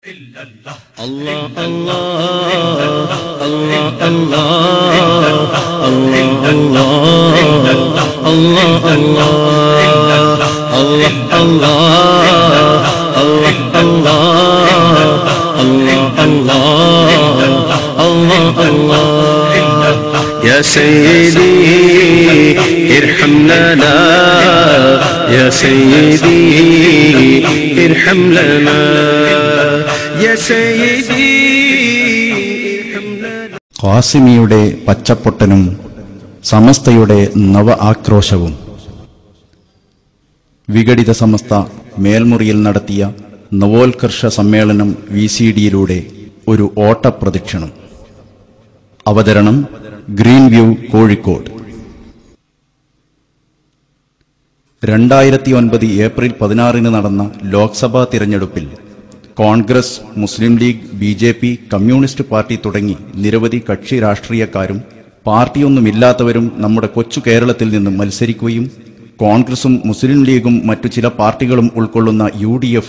Allah Allah Allah Allah Allah Allah Allah Allah Allah Allah Allah Allah Allah Allah Ya Sayyidi irham lana Ya Sayyidi irham lana Ya Sayyidi irham lana ഖാസിമിയുടെ പച്ചപ്പൊട്ടനും സമസ്തയുടെ നവ ആക്രോശവും. വിഘടിത സമസ്ത മേൽമുറിയിൽ നടത്തിയ നവോത്കർഷ സമ്മേളനം VCD-യിലൂടെ ഒരു ഓട്ടപ്രദക്ഷിണം. അവതരണം green view, Kozhikode. 2009 April 16 നടന്ന ലോക്സഭാ തിരഞ്ഞെടുപ്പിൽ കോൺഗ്രസ്, മുസ്ലിം league, BJP, communist party തുടങ്ങി നിരവധി കക്ഷി രാഷ്ട്രീയക്കാരും പാർട്ടിയൊന്നുമില്ലാത്തവരും നമ്മുടെ കൊച്ചു കേരളത്തിൽ നിന്നും മത്സരിക്കുകയും കോൺഗ്രസും മുസ്ലിം ലീഗും മറ്റു ചില പാർട്ടികളും ഉൾക്കൊള്ളുന്ന UDF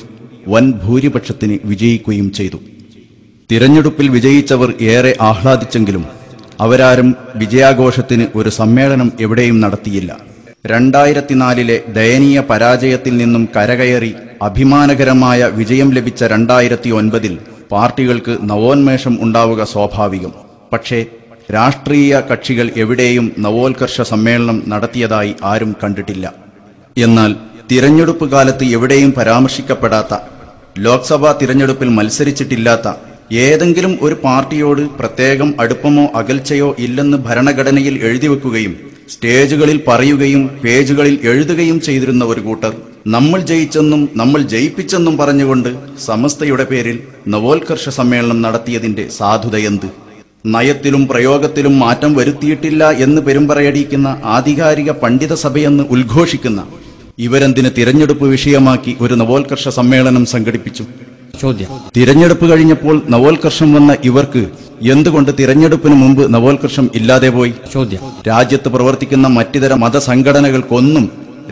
വൻ ഭൂരിപക്ഷത്തിന് വിജയിക്കുകയും ചെയ്തു. തിരഞ്ഞെടുപ്പിൽ വിജയിച്ചവർ ഏറെ ആഹ്ലാദിച്ചെങ്കിലും അവരാരും വിജയാഘോഷത്തിന് ഒരു സമ്മേളനം എവിടെയും നടത്തിയില്ല. 2004 ദയനീയ പരാജയത്തിൽ നിന്നും കരകയറി അഭിമാനകരമായ വിജയം ലഭിച്ച 2009 പാർട്ടികൾക്ക് നവോന്മേഷം ഉണ്ടാവുക സ്വാഭാവികം. പക്ഷേ രാഷ്ട്രീയ കക്ഷികൾ എവിടെയും നവോത്കർഷ സമ്മേളനം നടത്തിയതായി ആരും കണ്ടിട്ടില്ല. എന്നാൽ തിരഞ്ഞെടുപ്പ് കാലത്ത് എവിടെയും പരാമർശിക്കപ്പെടാത്ത, ലോക്സഭാ തിരഞ്ഞെടുപ്പിൽ മത്സരിച്ചിട്ടില്ലാത്ത ഏതെങ്കിലും ഒരു പാർട്ടിയോട് പ്രത്യേകം അടുപ്പമോ അകൽച്ചയോ ഇല്ലെന്ന് ഭരണഘടനയിൽ എഴുതിവെക്കുകയും സ്റ്റേജുകളിൽ പറയുകയും പേജുകളിൽ എഴുതുകയും ചെയ്തിരുന്ന ഒരു കൂട്ടർ നമ്മൾ ജയിച്ചെന്നും നമ്മൾ ജയിപ്പിച്ചെന്നും പറഞ്ഞുകൊണ്ട് സമസ്തയുടെ പേരിൽ നവോത്കർഷ സമ്മേളനം നടത്തിയതിന്റെ സാധുതയെന്ത്? നയത്തിലും പ്രയോഗത്തിലും മാറ്റം വരുത്തിയിട്ടില്ല എന്ന് പെരുമ്പറയടിക്കുന്ന ആധികാരിക പണ്ഡിത സഭയെന്ന് ഉദ്ഘോഷിക്കുന്ന ഇവരെന്തിന് തിരഞ്ഞെടുപ്പ് വിഷയമാക്കി ഒരു നവോത്കർഷ സമ്മേളനം സംഘടിപ്പിച്ചു? തിരഞ്ഞെടുപ്പ് കഴിഞ്ഞപ്പോൾ നവോത്കർഷം വന്ന ഇവർക്ക് എന്തുകൊണ്ട് തിരഞ്ഞെടുപ്പിന് മുമ്പ് നവോത്കർഷം ഇല്ലാതെ പോയി? രാജ്യത്ത് പ്രവർത്തിക്കുന്ന മറ്റിതര മതസംഘടനകൾക്കൊന്നും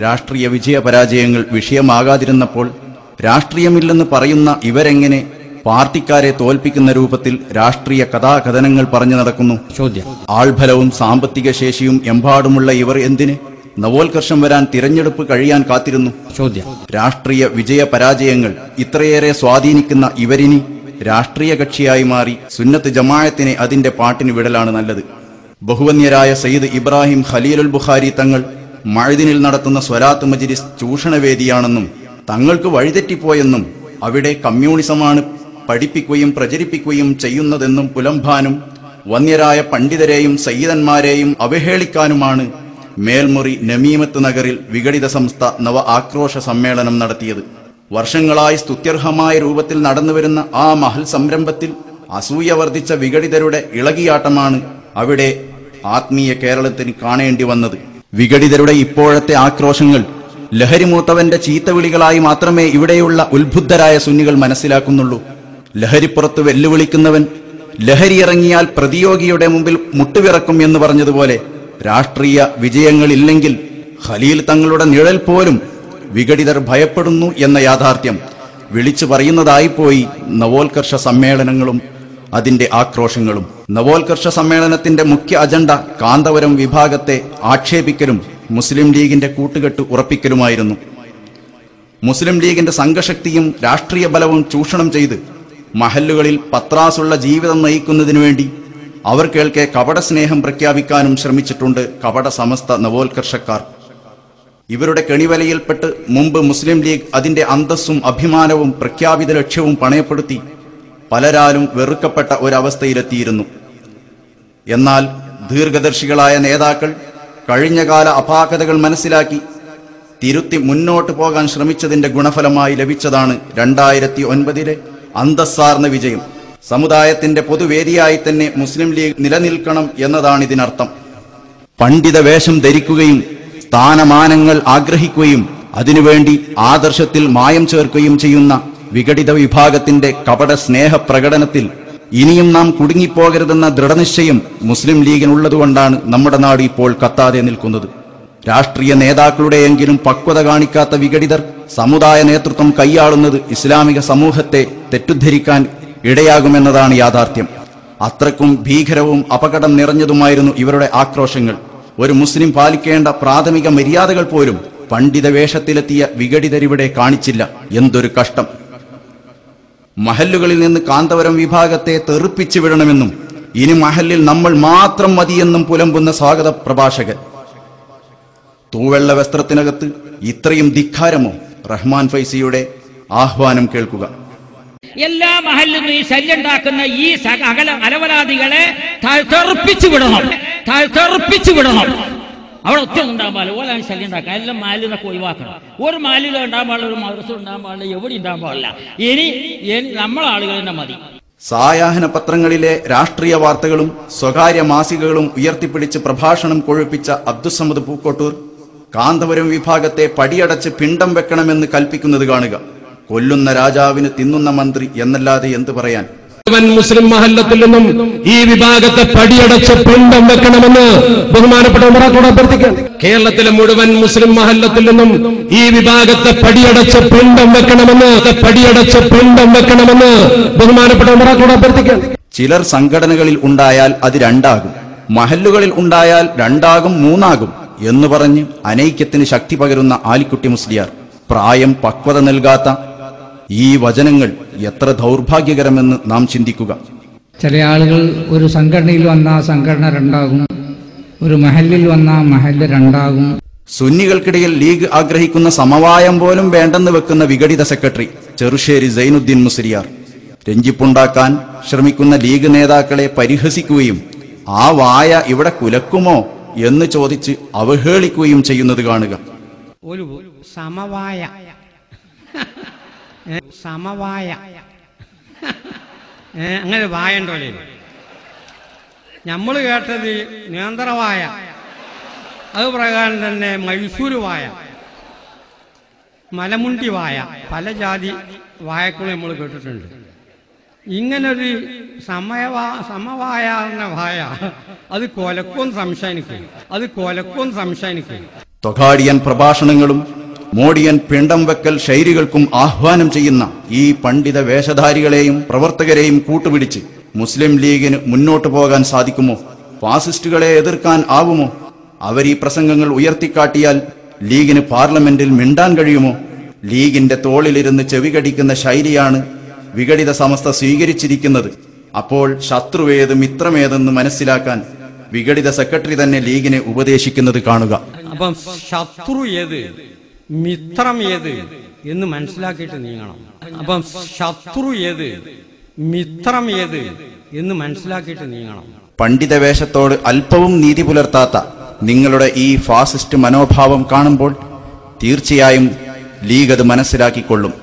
രാഷ്ട്രീയ വിജയപരാജയങ്ങൾ വിഷയമാകാതിരുന്നപ്പോൾ രാഷ്ട്രീയമില്ലെന്ന് പറയുന്ന ഇവരെങ്ങനെ പാർട്ടിക്കാരെ തോൽപ്പിക്കുന്ന രൂപത്തിൽ രാഷ്ട്രീയ കഥാകഥനങ്ങൾ പറഞ്ഞു നടക്കുന്നു? ആൾബലവും സാമ്പത്തിക ശേഷിയും എമ്പാടുമുള്ള ഇവർ എന്തിന് നവോത്കർഷം വരാൻ തിരഞ്ഞെടുപ്പ് കഴിയാൻ കാത്തിരുന്നു? രാഷ്ട്രീയ വിജയ പരാജയങ്ങൾ ഇത്രയേറെ സ്വാധീനിക്കുന്ന ഇവരിനി രാഷ്ട്രീയ കക്ഷിയായി മാറി സുന്നത്ത് ജമാഅത്തിനെ അതിന്റെ പാട്ടിന് വിടലാണ് നല്ലത്. ബഹുവന്യരായ സയ്യിദ് ഇബ്രാഹിം ഖലീലുൽ ബുഖാരി തങ്ങൾ മഅ്ദിനിൽ നടത്തുന്ന സ്വലാത്ത് മജ്ലിസ് ചൂഷണവേദിയാണെന്നും തങ്ങൾക്ക് വഴിതെറ്റിപ്പോയെന്നും അവിടെ കമ്മ്യൂണിസമാണ് പഠിപ്പിക്കുകയും പ്രചരിപ്പിക്കുകയും ചെയ്യുന്നതെന്നും പുലംഭാനും വന്യരായ പണ്ഡിതരെയും സയ്യിദന്മാരെയും അവഹേളിക്കാനുമാണ് മേൽമുറി നമീമത്ത് നഗറിൽ വിഘടിത സംസ്ഥ നവ ആക്രോശ സമ്മേളനം നടത്തിയത്. വർഷങ്ങളായി സ്തുത്യർഹമായ രൂപത്തിൽ നടന്നുവരുന്ന ആ മഹൽ സംരംഭത്തിൽ അസൂയ വർദ്ധിച്ച വിഘടിതരുടെ ഇളകിയാട്ടമാണ് അവിടെ ആത്മീയ കേരളത്തിന് കാണേണ്ടി വന്നത്. വിഘടിതരുടെ ഇപ്പോഴത്തെ ആക്രോശങ്ങൾ ലഹരിമൂത്തവന്റെ ചീത്തവിളികളായി മാത്രമേ ഇവിടെയുള്ള ഉത്ബുദ്ധരായ സുന്നികൾ മനസ്സിലാക്കുന്നുള്ളൂ. ലഹരിപ്പുറത്ത് വെല്ലുവിളിക്കുന്നവൻ ലഹരിയിറങ്ങിയാൽ പ്രതിയോഗിയുടെ മുമ്പിൽ മുട്ടുവിറക്കും എന്ന് പറഞ്ഞതുപോലെ രാഷ്ട്രീയ വിജയങ്ങളില്ലെങ്കിൽ ഖലീൽ തങ്ങളുടെ നിഴൽ പോലും വിഘടിതർ ഭയപ്പെടുന്നു എന്ന യാഥാർത്ഥ്യം വിളിച്ചു പറയുന്നതായിപ്പോയി നവോത്കർഷ സമ്മേളനങ്ങളും അതിന്റെ ആക്രോശങ്ങളും. നവോത്കർഷ സമ്മേളനത്തിന്റെ മുഖ്യ അജണ്ട കാന്തപുരം വിഭാഗത്തെ ആക്ഷേപിക്കലും മുസ്ലിം ലീഗിന്റെ കൂട്ടുകെട്ട് ഉറപ്പിക്കലുമായിരുന്നു. മുസ്ലിം ലീഗിന്റെ സംഘശക്തിയും രാഷ്ട്രീയ ബലവും ചൂഷണം ചെയ്ത് മഹല്ലുകളിൽ പത്രാസുള്ള ജീവിതം നയിക്കുന്നതിനു വേണ്ടി അവർ കേൾക്കെ കപട സ്നേഹം പ്രഖ്യാപിക്കാനും ശ്രമിച്ചിട്ടുണ്ട് കപട സമസ്ത നവോത്കർഷക്കാർ. ഇവരുടെ കെണിവലയിൽപ്പെട്ട് മുമ്പ് മുസ്ലിം ലീഗ് അതിന്റെ അന്തസ്സും അഭിമാനവും പ്രഖ്യാപിത ലക്ഷ്യവും പണയപ്പെടുത്തി പലരാലും വെറുക്കപ്പെട്ട ഒരവസ്ഥയിലെത്തിയിരുന്നു. എന്നാൽ ദീർഘദർശികളായ നേതാക്കൾ കഴിഞ്ഞകാല അപാകതകൾ മനസ്സിലാക്കി തിരുത്തി മുന്നോട്ട് പോകാൻ ശ്രമിച്ചതിന്റെ ഗുണഫലമായി ലഭിച്ചതാണ് 2009 അന്തസ്സാർന്ന വിജയം. സമുദായത്തിന്റെ പൊതുവേദിയായി തന്നെ മുസ്ലിം ലീഗ് നിലനിൽക്കണം എന്നതാണ് ഇതിനർത്ഥം. പണ്ഡിത വേഷം ധരിക്കുകയും സ്ഥാനമാനങ്ങൾ ആഗ്രഹിക്കുകയും അതിനുവേണ്ടി ആദർശത്തിൽ മായം ചേർക്കുകയും ചെയ്യുന്ന വിഘടിത വിഭാഗത്തിന്റെ കപട സ്നേഹ പ്രകടനത്തിൽ ഇനിയും നാം കുടുങ്ങിപ്പോകരുതെന്ന ദൃഢനിശ്ചയം മുസ്ലിം ലീഗിനുള്ളതുകൊണ്ടാണ് നമ്മുടെ നാട് ഇപ്പോൾ കത്താതെ നിൽക്കുന്നത്. രാഷ്ട്രീയ നേതാക്കളുടെയെങ്കിലും പക്വത കാണിക്കാത്ത വിഘടിതർ സമുദായ നേതൃത്വം കൈയാളുന്നത് ഇസ്ലാമിക സമൂഹത്തെ തെറ്റിദ്ധരിക്കാൻ ഇടയാകുമെന്നതാണ് യാഥാർത്ഥ്യം. അത്രക്കും ഭീകരവും അപകടം നിറഞ്ഞതുമായിരുന്നു ഇവരുടെ ആക്രോശങ്ങൾ. ഒരു മുസ്ലിം പാലിക്കേണ്ട പ്രാഥമിക മര്യാദകൾ പോലും പണ്ഡിത വേഷത്തിലെത്തിയ വിഘടിതരിവിടെ കാണിച്ചില്ല. എന്തൊരു കഷ്ടം! മഹല്ലുകളിൽ നിന്ന് കാന്തപുരം വിഭാഗത്തെ തെറിപ്പിച്ചു വിടണമെന്നും ഇനി മഹല്ലിൽ നമ്മൾ മാത്രം മതിയെന്നും പുലമ്പുന്ന സ്വാഗത പ്രഭാഷകൻ. തൂവെള്ള വസ്ത്രത്തിനകത്ത് ഇത്രയും ധിക്കാരമോ? റഹ്മാൻ ഫൈസിയുടെ ആഹ്വാനം കേൾക്കുക. എല്ലാ മഹല്ലിലും ഈ ശല്യം ഉണ്ടാക്കുന്ന ഈ അലവലാദികളെ തെറിപ്പിച്ചു വിടണം. അവിടെ ഒറ്റൊന്നും ഉണ്ടാകാൻ പാടില്ല. ഓലാണ് ശല്യം ഉണ്ടാക്കുക. എല്ലാം മാലിൽ നിന്നൊക്കെ ഒഴിവാക്കണം. ഒരു മാലിലും ഉണ്ടാകാൻ പാടില്ല, ഒരു മദ്രസ ഉണ്ടാകാൻ പാടില്ല, എവിടെ ഉണ്ടാകാൻ പാടില്ല. ഇനി നമ്മളാളുകൾ തന്നെ മതി. സായാഹ്ന പത്രങ്ങളിലെ രാഷ്ട്രീയ വാർത്തകളും സ്വകാര്യ മാസികകളും ഉയർത്തിപ്പിടിച്ച് പ്രഭാഷണം കൊഴുപ്പിച്ച അബ്ദുസമദ് പൂക്കോട്ടൂർ കാന്തപുരം വിഭാഗത്തെ പടിയടച്ച് പിണ്ടം വെക്കണമെന്ന് കൽപ്പിക്കുന്നത് കാണുക. കൊല്ലുന്ന രാജാവിന് തിന്നുന്ന മന്ത്രി എന്നല്ലാതെ എന്ത് പറയാൻ? മുസ്ലിം മഹല്ലത്തിൽ നിന്നും ഈ വിഭാഗത്തെ പടിയടച്ച് പിണ്ടം വെക്കണമെന്ന് ബഹുമാനപ്പെട്ട ഉമറാത്തോട് അഭ്യർത്ഥിക്കാൻ. കേരളത്തിലെ മുഴുവൻ മുസ്ലിം മഹല്ലത്തിൽ നിന്നും ഈ വിഭാഗത്തെ പടിയടച്ച് പിണ്ടം വെക്കണമെന്ന് ബഹുമാനപ്പെട്ട ഉമറാത്തോട് അഭ്യർത്ഥിക്കാൻ. ചിലർ സംഘടനകളിൽ ഉണ്ടായാൽ അത് രണ്ടാകും, മഹല്ലുകളിൽ ഉണ്ടായാൽ രണ്ടാകും, മൂന്നാകും എന്ന് പറഞ്ഞ് അനൈക്യത്തിന് ശക്തി പകരുന്ന ആലിക്കുട്ടി മുസ്ലിയാർ. പ്രായം പക്വത നൽകാത്ത ഈ വചനങ്ങൾ എത്ര ദൗർഭാഗ്യകരമെന്ന് നാം ചിന്തിക്കുക. ചില ആളുകൾ ഒരു സംഘടനയിൽ വന്നാൽ സംഘടന രണ്ടാകും, ഒരു മഹല്ലിൽ വന്നാൽ മഹല്ല് രണ്ടാകും. സുന്നികൾക്കിടയിൽ ലീഗ് ആഗ്രഹിക്കുന്ന സമവായം പോലും വേണ്ടെന്ന് വെക്കുന്ന വിഘടിത സെക്രട്ടറി ചെറുശ്ശേരി സൈനുദ്ദീൻ മുസ്ലിയാർ രഞ്ജിപ്പുണ്ടാക്കാൻ ശ്രമിക്കുന്ന ലീഗ് നേതാക്കളെ പരിഹസിക്കുകയും ആ വായ ഇവിടെ കുലക്കുമോ എന്ന് ചോദിച്ച് അവഹേളിക്കുകയും ചെയ്യുന്നത് കാണുക. ഒരു സമവായ അങ്ങനെ വായ ഉണ്ടോലേ? നമ്മൾ കേട്ടത് നേന്ത്രവായ, അത് പ്രകാരം തന്നെ മൈസൂര് വായ, മലമുണ്ടി വായ, പല ജാതി വായക്കളും നമ്മൾ കേട്ടിട്ടുണ്ട്. ഇങ്ങനൊരു സമവായ എന്ന വായ അത് കൊലക്കും സംശയിക്കും. തൊഗാഡിയൻ പ്രഭാഷണങ്ങളും മോഡിയൻ പിണ്ടം വെക്കൽ ശൈലികൾക്കും ആഹ്വാനം ചെയ്യുന്ന ഈ പണ്ഡിത വേഷധാരികളെയും പ്രവർത്തകരെയും കൂട്ടുപിടിച്ച് മുസ്ലിം ലീഗിന് മുന്നോട്ടു പോകാൻ സാധിക്കുമോ? ഫാസിസ്റ്റുകളെ എതിർക്കാൻ ആവുമോ? അവർ ഈ പ്രസംഗങ്ങൾ ഉയർത്തിക്കാട്ടിയാൽ ലീഗിന് പാർലമെന്റിൽ മിണ്ടാൻ കഴിയുമോ? ലീഗിന്റെ തോളിലിരുന്ന് ചെവികടിക്കുന്ന ശൈലിയാണ് വിഘടിത സമസ്ത സ്വീകരിച്ചിരിക്കുന്നത്. അപ്പോൾ ശത്രുവേത് മിത്രമേതെന്ന് മനസ്സിലാക്കാൻ വിഘടിത സെക്രട്ടറി തന്നെ ലീഗിനെ ഉപദേശിക്കുന്നത് കാണുക. അപ്പം ശത്രു ഏത് മിത്രം ഏത് എന്ന് മനസ്സിലാക്കിയിട്ട് നീങ്ങണം. പണ്ഡിത വേഷത്തോട് അല്പവും നീതി പുലർത്താത്ത നിങ്ങളുടെ ഈ ഫാസിസ്റ്റ് മനോഭാവം കാണുമ്പോൾ തീർച്ചയായും ലീഗ് അത് മനസ്സിലാക്കിക്കൊള്ളും.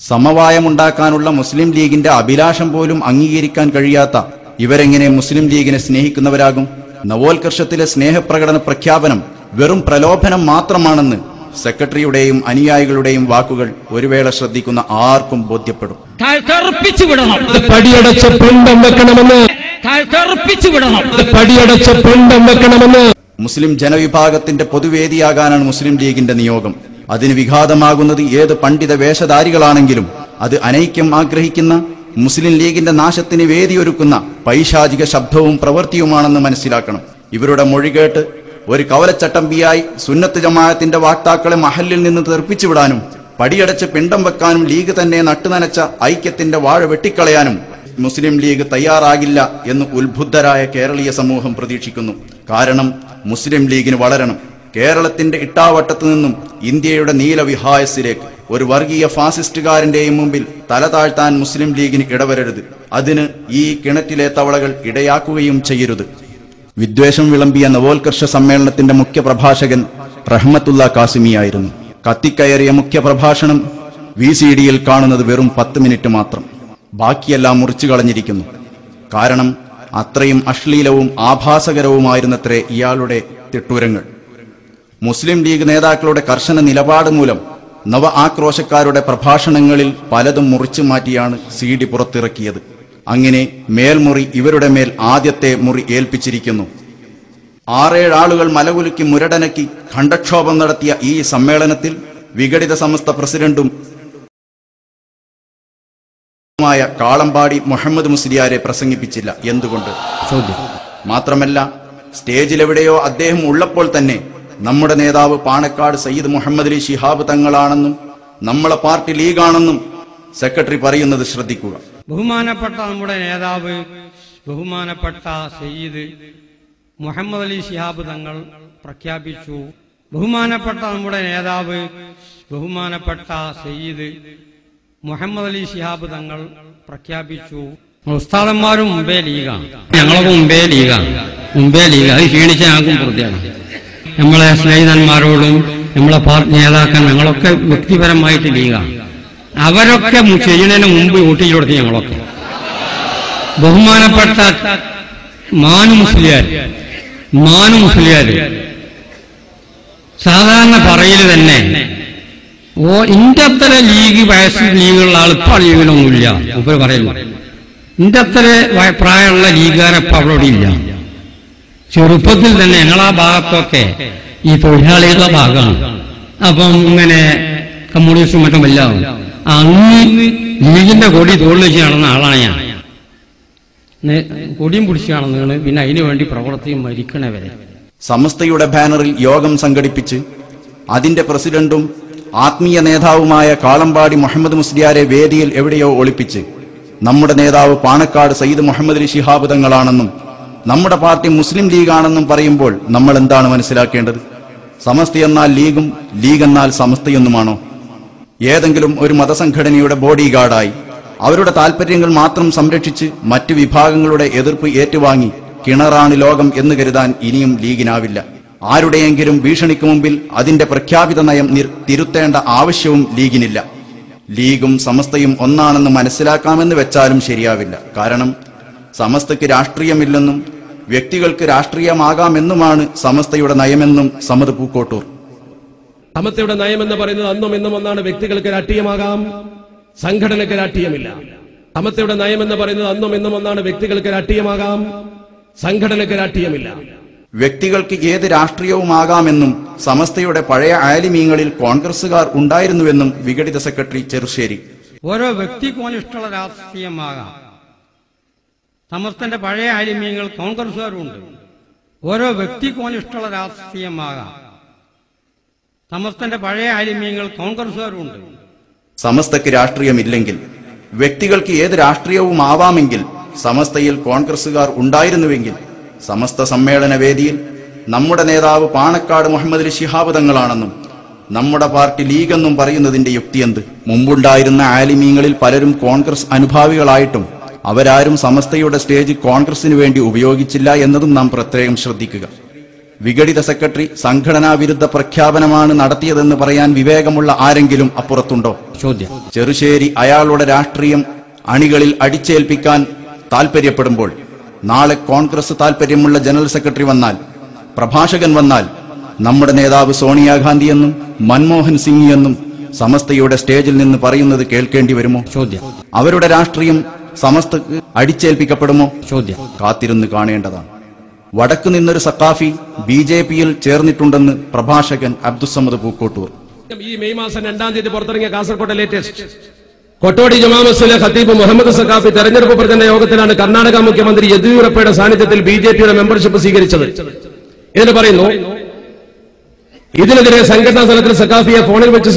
സമവായമുണ്ടാക്കാനുള്ള മുസ്ലിം ലീഗിന്റെ അഭിലാഷം പോലും അംഗീകരിക്കാൻ കഴിയാത്ത ഇവരെങ്ങനെ മുസ്ലിം ലീഗിനെ സ്നേഹിക്കുന്നവരാകും? നവോത്കർഷത്തിലെ സ്നേഹപ്രകടന പ്രഖ്യാപനം വെറും പ്രലോഭനം മാത്രമാണെന്ന് സെക്രട്ടറിയുടെയും അനുയായികളുടെയും വാക്കുകൾ ഒരു വേള ശ്രദ്ധിക്കുന്ന ആർക്കും ബോധ്യപ്പെടും. മുസ്ലിം ജനവിഭാഗത്തിന്റെ പൊതുവേദിയാകാനാണ് മുസ്ലിം ലീഗിന്റെ നിയോഗം. അതിന് വിഘാതമാകുന്നത് ഏത് പണ്ഡിത വേഷധാരികളാണെങ്കിലും അത് അനൈക്യം ആഗ്രഹിക്കുന്ന മുസ്ലിം ലീഗിന്റെ നാശത്തിന് വേദിയൊരുക്കുന്ന പൈശാചിക ശബ്ദവും പ്രവൃത്തിയുമാണെന്ന് മനസ്സിലാക്കണം. ഇവരുടെ മൊഴികേട്ട് ഒരു കവലച്ചട്ടമ്പിയായി സുന്നത്ത് ജമാഅത്തിന്റെ വാക്താക്കളെ മഹല്ലിൽ നിന്ന് തെറിപ്പിച്ചുവിടാനും പടിയടച്ച് പിണ്ടം വെക്കാനും ലീഗ് തന്നെ നട്ടുനനച്ച ഐക്യത്തിന്റെ വാഴ വെട്ടിക്കളയാനും മുസ്ലിം ലീഗ് തയ്യാറാകില്ല എന്ന് ഉത്ബുദ്ധരായ കേരളീയ സമൂഹം പ്രതീക്ഷിക്കുന്നു. കാരണം മുസ്ലിം ലീഗിന് വളരണം. കേരളത്തിന്റെ ഇട്ടാവട്ടത്തു നിന്നും ഇന്ത്യയുടെ നീലവിഹായസിലേക്ക് ഒരു വർഗീയ ഫാസിസ്റ്റുകാരന്റെയും മുമ്പിൽ തല താഴ്ത്താൻ മുസ്ലിം ലീഗിന് ഇടവരരുത്. അതിന് ഈ കിണറ്റിലെ തവളകൾ ഇടയാക്കുകയും ചെയ്യരുത്. വിദ്വേഷം വിളമ്പിയ നവോത്കർഷ സമ്മേളനത്തിന്റെ മുഖ്യപ്രഭാഷകൻ റഹ്മത്തുള്ള കാസിമിയായിരുന്നു. കത്തിക്കയറിയ മുഖ്യപ്രഭാഷണം VCD-യിൽ കാണുന്നത് വെറും 10 മിനിറ്റ് മാത്രം. ബാക്കിയെല്ലാം മുറിച്ചു കളഞ്ഞിരിക്കുന്നു. കാരണം അത്രയും അശ്ലീലവും ആഭാസകരവുമായിരുന്നത്രേ ഇയാളുടെ തിട്ടൂരങ്ങൾ. മുസ്ലിം ലീഗ് നേതാക്കളുടെ കർശന നിലപാട് മൂലം നവ ആക്രോശക്കാരുടെ പ്രഭാഷണങ്ങളിൽ പലതും മുറിച്ചു മാറ്റിയാണ് CD പുറത്തിറക്കിയത്. അങ്ങനെ മേൽമുറി ഇവരുടെ മേൽ ആദ്യത്തെ മുറി ഏൽപ്പിച്ചിരിക്കുന്നു. 6-7 ആളുകൾ മലകുലുക്കി മുരടനക്കി ഖണ്ഡക്ഷോഭം നടത്തിയ ഈ സമ്മേളനത്തിൽ വിഘടിത സമസ്ത പ്രസിഡന്റും കാളമ്പാടി മുഹമ്മദ് മുസ്ലിയാരെ പ്രസംഗിപ്പിച്ചില്ല. എന്തുകൊണ്ട്? മാത്രമല്ല, സ്റ്റേജിലെവിടെയോ അദ്ദേഹം ഉള്ളപ്പോൾ തന്നെ നമ്മുടെ നേതാവ് പാണക്കാട് സയ്യിദ് മുഹമ്മദ് അലി ശിഹാബ് തങ്ങളാണെന്നും നമ്മളെ പാർട്ടി ലീഗാണെന്നും സെക്രട്ടറി പറയുന്നത് ശ്രദ്ധിക്കുക. ബഹുമാനപ്പെട്ട നമ്മുടെ നേതാവ് ബഹുമാനപ്പെട്ട സയ്യിദ് മുഹമ്മദ് അലി ശിഹാബ് തങ്ങൾ പ്രഖ്യാപിച്ചു. ബഹുമാനപ്പെട്ട നമ്മുടെ നേതാവ് ബഹുമാനപ്പെട്ട സയ്യിദ് മുഹമ്മദ് അലി ശിഹാബ് തങ്ങൾ പ്രഖ്യാപിച്ചു. ഉസ്താദന്മാരും മുമ്പേ ലീഗാണ്, ഞങ്ങളൊക്കെ മുമ്പേ ലീഗാണ്. അത് ക്ഷീണിച്ച ഞങ്ങൾക്കും പൂർത്തിയാണ്. നമ്മളെ സ്നേഹിതന്മാരോടും നമ്മളെ പാർട്ടി നേതാക്കൾ ഞങ്ങളൊക്കെ വ്യക്തിപരമായിട്ട് ലീഗാണ്. അവരൊക്കെ ചെയ്യുന്നതിന് മുമ്പ് വോട്ടിൽ കൊടുത്ത് ഞങ്ങളൊക്കെ. ബഹുമാനപ്പെട്ട മാനു മുസ്ലിയാർ സാധാരണ പറയല് തന്നെ ഇന്റെ അത്ര വയസ്സ് ലീഗുള്ള ആൾ ഇപ്പൊ ലീഗിലൊന്നുമില്ല. ഇവർ പറയുന്നു ഇന്റെ അത്ര പ്രായമുള്ള ലീഗുകാരപ്പം അവിടെ ഇല്ല. ചെറുപ്പത്തിൽ തന്നെ ഞങ്ങളാ ഭാഗത്തൊക്കെ ഈ തൊഴിലാളികളുടെ ഭാഗമാണ്. അപ്പം ഇങ്ങനെ കമ്മ്യൂണിസ്റ്റും മറ്റും എല്ലാം അന്ന് ലീഗിന്റെ കൊടി തോളിൽ വെച്ച് നടന്ന ആളാണ് ഞാൻ. കൊടിയും പിടിച്ച് നടന്നാണ്. പിന്നെ അതിനു വേണ്ടി പ്രവർത്തിയും മരിക്കണവരെ. സമസ്തയുടെ ബാനറിൽ യോഗം സംഘടിപ്പിച്ച് അതിന്റെ പ്രസിഡന്റും ആത്മീയ നേതാവുമായ കാളമ്പാടി മുഹമ്മദ് മുസ്ലിയാരെ വേദിയിൽ എവിടെയോ ഒളിപ്പിച്ച് നമ്മുടെ നേതാവ് പാണക്കാട് സയ്യിദ് മുഹമ്മദ് അലി ശിഹാബ് തങ്ങളാണെന്നും നമ്മുടെ പാർട്ടി മുസ്ലിം ലീഗാണെന്നും പറയുമ്പോൾ നമ്മൾ എന്താണ് മനസ്സിലാക്കേണ്ടത്? സമസ്ത എന്നാൽ ലീഗും ലീഗ് എന്നാൽ സമസ്തയൊന്നുമാണോ? ഏതെങ്കിലും ഒരു മതസംഘടനയുടെ ബോഡി ഗാർഡായി അവരുടെ താൽപര്യങ്ങൾ മാത്രം സംരക്ഷിച്ച് മറ്റു വിഭാഗങ്ങളുടെ എതിർപ്പ് ഏറ്റുവാങ്ങി കിണറാണ് ലോകം എന്ന് കരുതാൻ ഇനിയും ലീഗിനാവില്ല. ആരുടെയെങ്കിലും ഭീഷണിക്ക് മുമ്പിൽ അതിന്റെ പ്രഖ്യാപിത നയം തിരുത്തേണ്ട ആവശ്യവും ലീഗിനില്ല. ലീഗും സമസ്തയും ഒന്നാണെന്ന് മനസ്സിലാക്കാമെന്ന് വെച്ചാലും ശരിയാവില്ല. കാരണം സമസ്തയ്ക്ക് രാഷ്ട്രീയമില്ലെന്നും വ്യക്തികൾക്ക് രാഷ്ട്രീയമാകാമെന്നുമാണ് സമസ്തയുടെ നയമെന്നും സമദ് പൂക്കോട്ടൂർ. സമസ്തയുടെ നയമെന്ന് പറയുന്നത് അന്നും ഇന്നും ഒന്നാണ്. വ്യക്തികൾക്ക് രാഷ്ട്രീയമാകാം, സംഘടനയ്ക്ക് രാഷ്ട്രീയമില്ല. സമസ്തയുടെ നയമെന്ന് പറയുന്നത് അന്നും ഇന്നും ഒന്നാണ്. വ്യക്തികൾക്ക് രാഷ്ട്രീയമാകാം, സംഘടനയ്ക്ക് രാഷ്ട്രീയമില്ല. വ്യക്തികൾക്ക് ഏത് രാഷ്ട്രീയവുമാകാമെന്നും സമസ്തയുടെ പഴയ ആലിമീങ്ങളിൽ കോൺഗ്രസുകാർ ഉണ്ടായിരുന്നുവെന്നും വിഘടിത സെക്രട്ടറി ചെറുശ്ശേരി. ഓരോ വ്യക്തിക്കും ഇഷ്ടമുള്ള രാഷ്ട്രീയമാകാം. സമസ്തന്റെ പഴയ ആലിമീങ്ങൾ കോൺഗ്രസുകാരുണ്ട്. ഓരോ വ്യക്തിക്കും ഇഷ്ടമുള്ള രാഷ്ട്രീയമാകാം. സമസ്തന്റെ പഴയ ആലിമീങ്ങൾ കോൺഗ്രസുകാരുണ്ട്. സമസ്തയ്ക്ക് രാഷ്ട്രീയമില്ലെങ്കിൽ വ്യക്തികൾക്ക് ഏത് രാഷ്ട്രീയവുമാവാമെങ്കിൽ സമസ്തയിൽ കോൺഗ്രസുകാർ ഉണ്ടായിരുന്നുവെങ്കിൽ സമസ്ത സമ്മേളന വേദിയിൽ നമ്മുടെ നേതാവ് പാണക്കാട് മുഹമ്മദ് അലി ശിഹാബ് തങ്ങളാണെന്നും നമ്മുടെ പാർട്ടി ലീഗെന്നും പറയുന്നതിന്റെ യുക്തിയെന്ത്? മുമ്പുണ്ടായിരുന്ന ആലിമീങ്ങളിൽ പലരും കോൺഗ്രസ് അനുഭാവികളായിട്ടും അവരാരും സമസ്തയുടെ സ്റ്റേജ് കോൺഗ്രസിനു വേണ്ടി ഉപയോഗിച്ചില്ല എന്നതും നാം പ്രത്യേകം ശ്രദ്ധിക്കുക. വിഘടിത സെക്രട്ടറി സംഘടനാ വിരുദ്ധ പ്രഖ്യാപനമാണ് നടത്തിയതെന്ന് പറയാൻ വിവേകമുള്ള ആരെങ്കിലും അപ്പുറത്തുണ്ടോ? ചോദ്യം. ചെറുശ്ശേരി അയാളുടെ രാഷ്ട്രീയം അണികളിൽ അടിച്ചേൽപ്പിക്കാൻ താൽപര്യപ്പെടുമ്പോൾ നാളെ കോൺഗ്രസ് താൽപര്യമുള്ള ജനറൽ സെക്രട്ടറി വന്നാൽ, പ്രഭാഷകൻ വന്നാൽ നമ്മുടെ നേതാവ് സോണിയാഗാന്ധി എന്നും മൻമോഹൻ സിംഗ് എന്നും സമസ്തയുടെ സ്റ്റേജിൽ നിന്ന് പറയുന്നത് കേൾക്കേണ്ടി വരുമോ? ചോദ്യം. അവരുടെ രാഷ്ട്രീയം സമസ്തക്ക് അടിച്ചേൽപ്പിക്കപ്പെടുമോ? ചോദ്യം. കാത്തിരുന്ന് കാണേണ്ടതാണ്. വടക്കു നിന്നൊരു സഖാഫി BJP-യിൽ ചേർന്നിട്ടുണ്ടെന്ന് പ്രഭാഷകൻ അബ്ദുസമദ് പൂക്കോട്ടൂർ. ഈ മെയ് മാസം 2-ാം തീയതി പുറത്തിറങ്ങിയ കാസർകോട്ടെ ലേറ്റസ്റ്റ് കൊട്ടോടി ജമാ മസ്ജിദിലെ ഖത്തീബ് മുഹമ്മദ് സഖാഫി തെരഞ്ഞെടുപ്പ് പ്രചരണ യോഗത്തിലാണ് കർണാടക മുഖ്യമന്ത്രി യെദ്യൂരപ്പയുടെ സാന്നിധ്യത്തിൽ BJP-യുടെ മെമ്പർഷിപ്പ് സ്വീകരിച്ചത്. ഇതിന് പറയുന്നു, ഇതിനെതിരെ സംഘടനാ തലത്തിൽ സഖാഫിയെ ഫോണിൽ വെച്ച്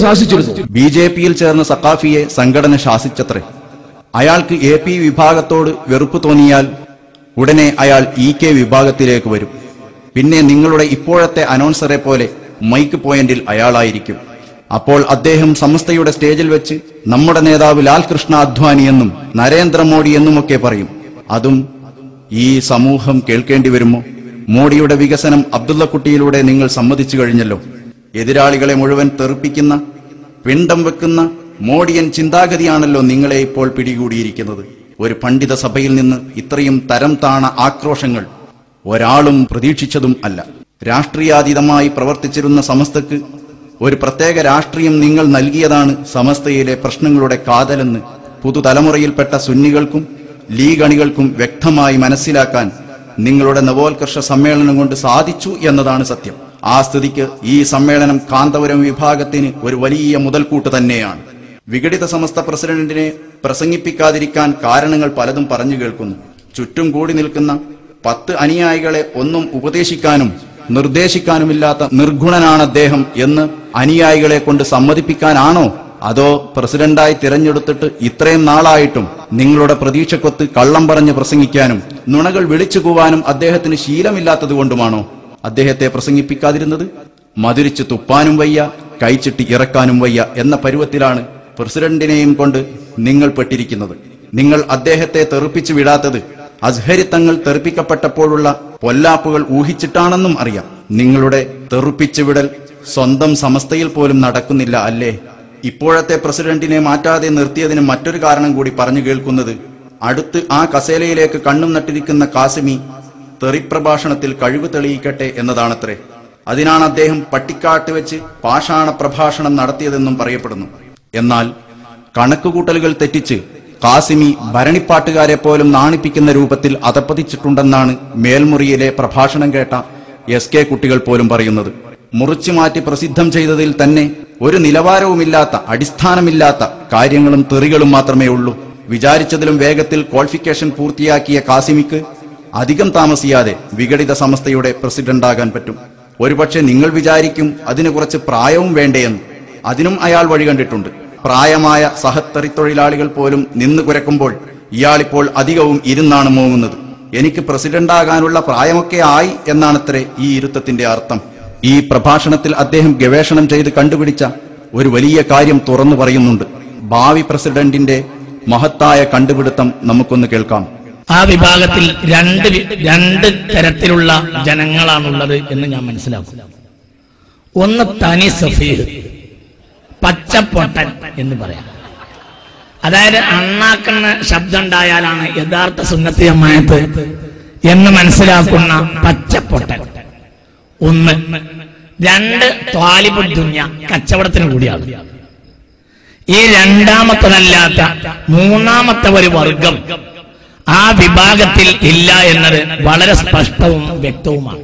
ശാസിച്ചിരുന്നു. BJP-യിൽ ചേർന്ന സഖാഫിയെ സംഘടന ശാസിച്ചത്രേ. അയാൾക്ക് AP വിഭാഗത്തോട് വെറുപ്പ് തോന്നിയാൽ ഉടനെ അയാൾ EK വിഭാഗത്തിലേക്ക് വരും. പിന്നെ നിങ്ങളുടെ ഇപ്പോഴത്തെ അനൗൺസറെ പോലെ മൈക്ക് പോയിന്റിൽ അയാളായിരിക്കും. അപ്പോൾ അദ്ദേഹം സമസ്തയുടെ സ്റ്റേജിൽ വെച്ച് നമ്മുടെ നേതാവ് ലാൽ കൃഷ്ണ അദ്വാനി എന്നും നരേന്ദ്രമോദി എന്നുമൊക്കെ പറയും. അതും ഈ സമൂഹം കേൾക്കേണ്ടി വരുമോ? മോഡിയുടെ വികസനം അബ്ദുള്ളക്കുട്ടിയിലൂടെ നിങ്ങൾ സമ്മതിച്ചു കഴിഞ്ഞല്ലോ. എതിരാളികളെ മുഴുവൻ തെറിപ്പിക്കുന്ന, പിണ്ടം വെക്കുന്ന മോഡിയൻ ചിന്താഗതിയാണല്ലോ നിങ്ങളെ ഇപ്പോൾ പിടികൂടിയിരിക്കുന്നത്. ഒരു പണ്ഡിത സഭയിൽ നിന്ന് ഇത്രയും തരം താണ ആക്രോശങ്ങൾ ഒരാളും പ്രതീക്ഷിച്ചതും അല്ല. രാഷ്ട്രീയാതീതമായി പ്രവർത്തിച്ചിരുന്ന സമസ്തക്ക് ഒരു പ്രത്യേക രാഷ്ട്രീയം നിങ്ങൾ നൽകിയതാണ് സമസ്തയിലെ പ്രശ്നങ്ങളുടെ കാതലെന്ന് പുതുതലമുറയിൽപ്പെട്ട സുന്നികൾക്കും ലീഗ് അണികൾക്കും വ്യക്തമായി മനസ്സിലാക്കാൻ നിങ്ങളുടെ നവോത്കർഷ സമ്മേളനം കൊണ്ട് സാധിച്ചു എന്നതാണ് സത്യം. ആ സ്ഥിതിക്ക് ഈ സമ്മേളനം കാന്തപുരം വിഭാഗത്തിന് ഒരു വലിയ മുതൽക്കൂട്ട് തന്നെയാണ്. വിഘടിത സമസ്ത പ്രസിഡന്റിനെ പ്രസംഗിപ്പിക്കാതിരിക്കാൻ കാരണങ്ങൾ പലതും പറഞ്ഞു കേൾക്കുന്നു. ചുറ്റും കൂടി നിൽക്കുന്ന 10 അനുയായികളെ ഒന്നും ഉപദേശിക്കാനും നിർദ്ദേശിക്കാനുമില്ലാത്ത നിർഗുണനാണ് അദ്ദേഹം എന്ന് അനുയായികളെ കൊണ്ട് സമ്മതിപ്പിക്കാനാണോ, അതോ പ്രസിഡന്റായി തിരഞ്ഞെടുത്തിട്ട് ഇത്രയും നാളായിട്ടും നിങ്ങളുടെ പ്രതീക്ഷക്കൊത്ത് കള്ളം പറഞ്ഞ് പ്രസംഗിക്കാനും നുണകൾ വിളിച്ചു കൂവാനും അദ്ദേഹത്തിന് ശീലമില്ലാത്തതുകൊണ്ടുമാണോ അദ്ദേഹത്തെ പ്രസംഗിപ്പിക്കാതിരുന്നത്? മധുരിച്ച് തുപ്പാനും വയ്യ, കൈച്ചിട്ടി ഇറക്കാനും വയ്യ എന്ന പരുവത്തിലാണ് പ്രസിഡന്റിനെയും കൊണ്ട് നിങ്ങൾ പെട്ടിരിക്കുന്നത്. നിങ്ങൾ അദ്ദേഹത്തെ തെറിപ്പിച്ചു വിടാത്തത് അസ്ഹരി തങ്ങൾ തെറിപ്പിക്കപ്പെട്ടപ്പോഴുള്ള പൊല്ലാപ്പുകൾ ഊഹിച്ചിട്ടാണെന്നും അറിയാം. നിങ്ങളുടെ തെറിപ്പിച്ചുവിടൽ സ്വന്തം സമസ്തയിൽ പോലും നടക്കുന്നില്ല അല്ലേ? ഇപ്പോഴത്തെ പ്രസിഡന്റിനെ മാറ്റാതെ നിർത്തിയതിന് മറ്റൊരു കാരണം കൂടി പറഞ്ഞു കേൾക്കുന്നത്, അടുത്ത് ആ കസേലയിലേക്ക് കണ്ണും നട്ടിരിക്കുന്ന കാസിമി തെറിപ്രഭാഷണത്തിൽ കഴിവ് തെളിയിക്കട്ടെ എന്നതാണത്രേ. അതിനാണ് അദ്ദേഹം പട്ടിക്കാട്ട് വെച്ച് പാഷാണ പ്രഭാഷണം നടത്തിയതെന്നും പറയപ്പെടുന്നു. എന്നാൽ കണക്കുകൂട്ടലുകൾ തെറ്റിച്ച് കാസിമി ഭരണിപ്പാട്ടുകാരെ പോലും നാണിപ്പിക്കുന്ന രൂപത്തിൽ അധപ്പതിച്ചിട്ടുണ്ടെന്നാണ് മേൽമുറിയിലെ പ്രഭാഷണം കേട്ട SK കുട്ടികൾ പോലും പറയുന്നത്. മുറിച്ചു മാറ്റി പ്രസിദ്ധം ചെയ്തതിൽ തന്നെ ഒരു നിലവാരവുമില്ലാത്ത, അടിസ്ഥാനമില്ലാത്ത കാര്യങ്ങളും തെറികളും മാത്രമേ ഉള്ളൂ. വിചാരിച്ചതിലും വേഗത്തിൽ ക്വാളിഫിക്കേഷൻ പൂർത്തിയാക്കിയ കാസിമിക്ക് അധികം താമസിയാതെ വിഘടിത സമസ്തയുടെ പ്രസിഡന്റാകാൻ പറ്റും. ഒരുപക്ഷെ നിങ്ങൾ വിചാരിക്കും അതിന് കുറച്ച് പ്രായവും വേണ്ടേയെന്ന്. അതിനും അയാൾ വഴി കണ്ടിട്ടുണ്ട്. പ്രായമായ സഹത്തറിത്തൊഴിലാളികൾ പോലും നിന്ന് കുരക്കുമ്പോൾ ഇയാളിപ്പോൾ അധികവും ഇരുന്നാണ് മോങ്ങുന്നത്. എനിക്ക് പ്രസിഡന്റാകാനുള്ള പ്രായമൊക്കെ ആയി എന്നാണത്രേ ഈ ഇരുത്തത്തിന്റെ അർത്ഥം. ഈ പ്രഭാഷണത്തിൽ അദ്ദേഹം ഗവേഷണം ചെയ്ത് കണ്ടുപിടിച്ച ഒരു വലിയ കാര്യം തുറന്നു പറയുന്നുണ്ട്. ഭാവി പ്രസിഡന്റിന്റെ മഹത്തായ കണ്ടുപിടുത്തം നമുക്കൊന്ന് കേൾക്കാം. ആ വിഭാഗത്തിൽ രണ്ട് തരത്തിലുള്ള ജനങ്ങളാണുള്ളത് എന്ന് ഞാൻ മനസ്സിലാക്കും. ഒന്ന് തനി സഫീഹ്, പച്ചപ്പൊട്ടൻ എന്ന് പറയാം. അതായത് അണ്ണാക്കുന്ന ശബ്ദം ഉണ്ടായാലാണ് യഥാർത്ഥ സുന്നത്തി ജമാഅത്ത് എന്ന് മനസ്സിലാക്കുന്ന പച്ചപ്പൊട്ടൻ. ഒന്ന്. 2 ത്വാലിബുൽ ദുനിയ, കച്ചവടത്തിന് കൂടിയാണ്. ഈ രണ്ടാമത്തതല്ലാത്ത മൂന്നാമത്തെ ഒരു വർഗം ആ വിഭാഗത്തിൽ ഇല്ല എന്നത് വളരെ സ്പഷ്ടവും വ്യക്തവുമാണ്.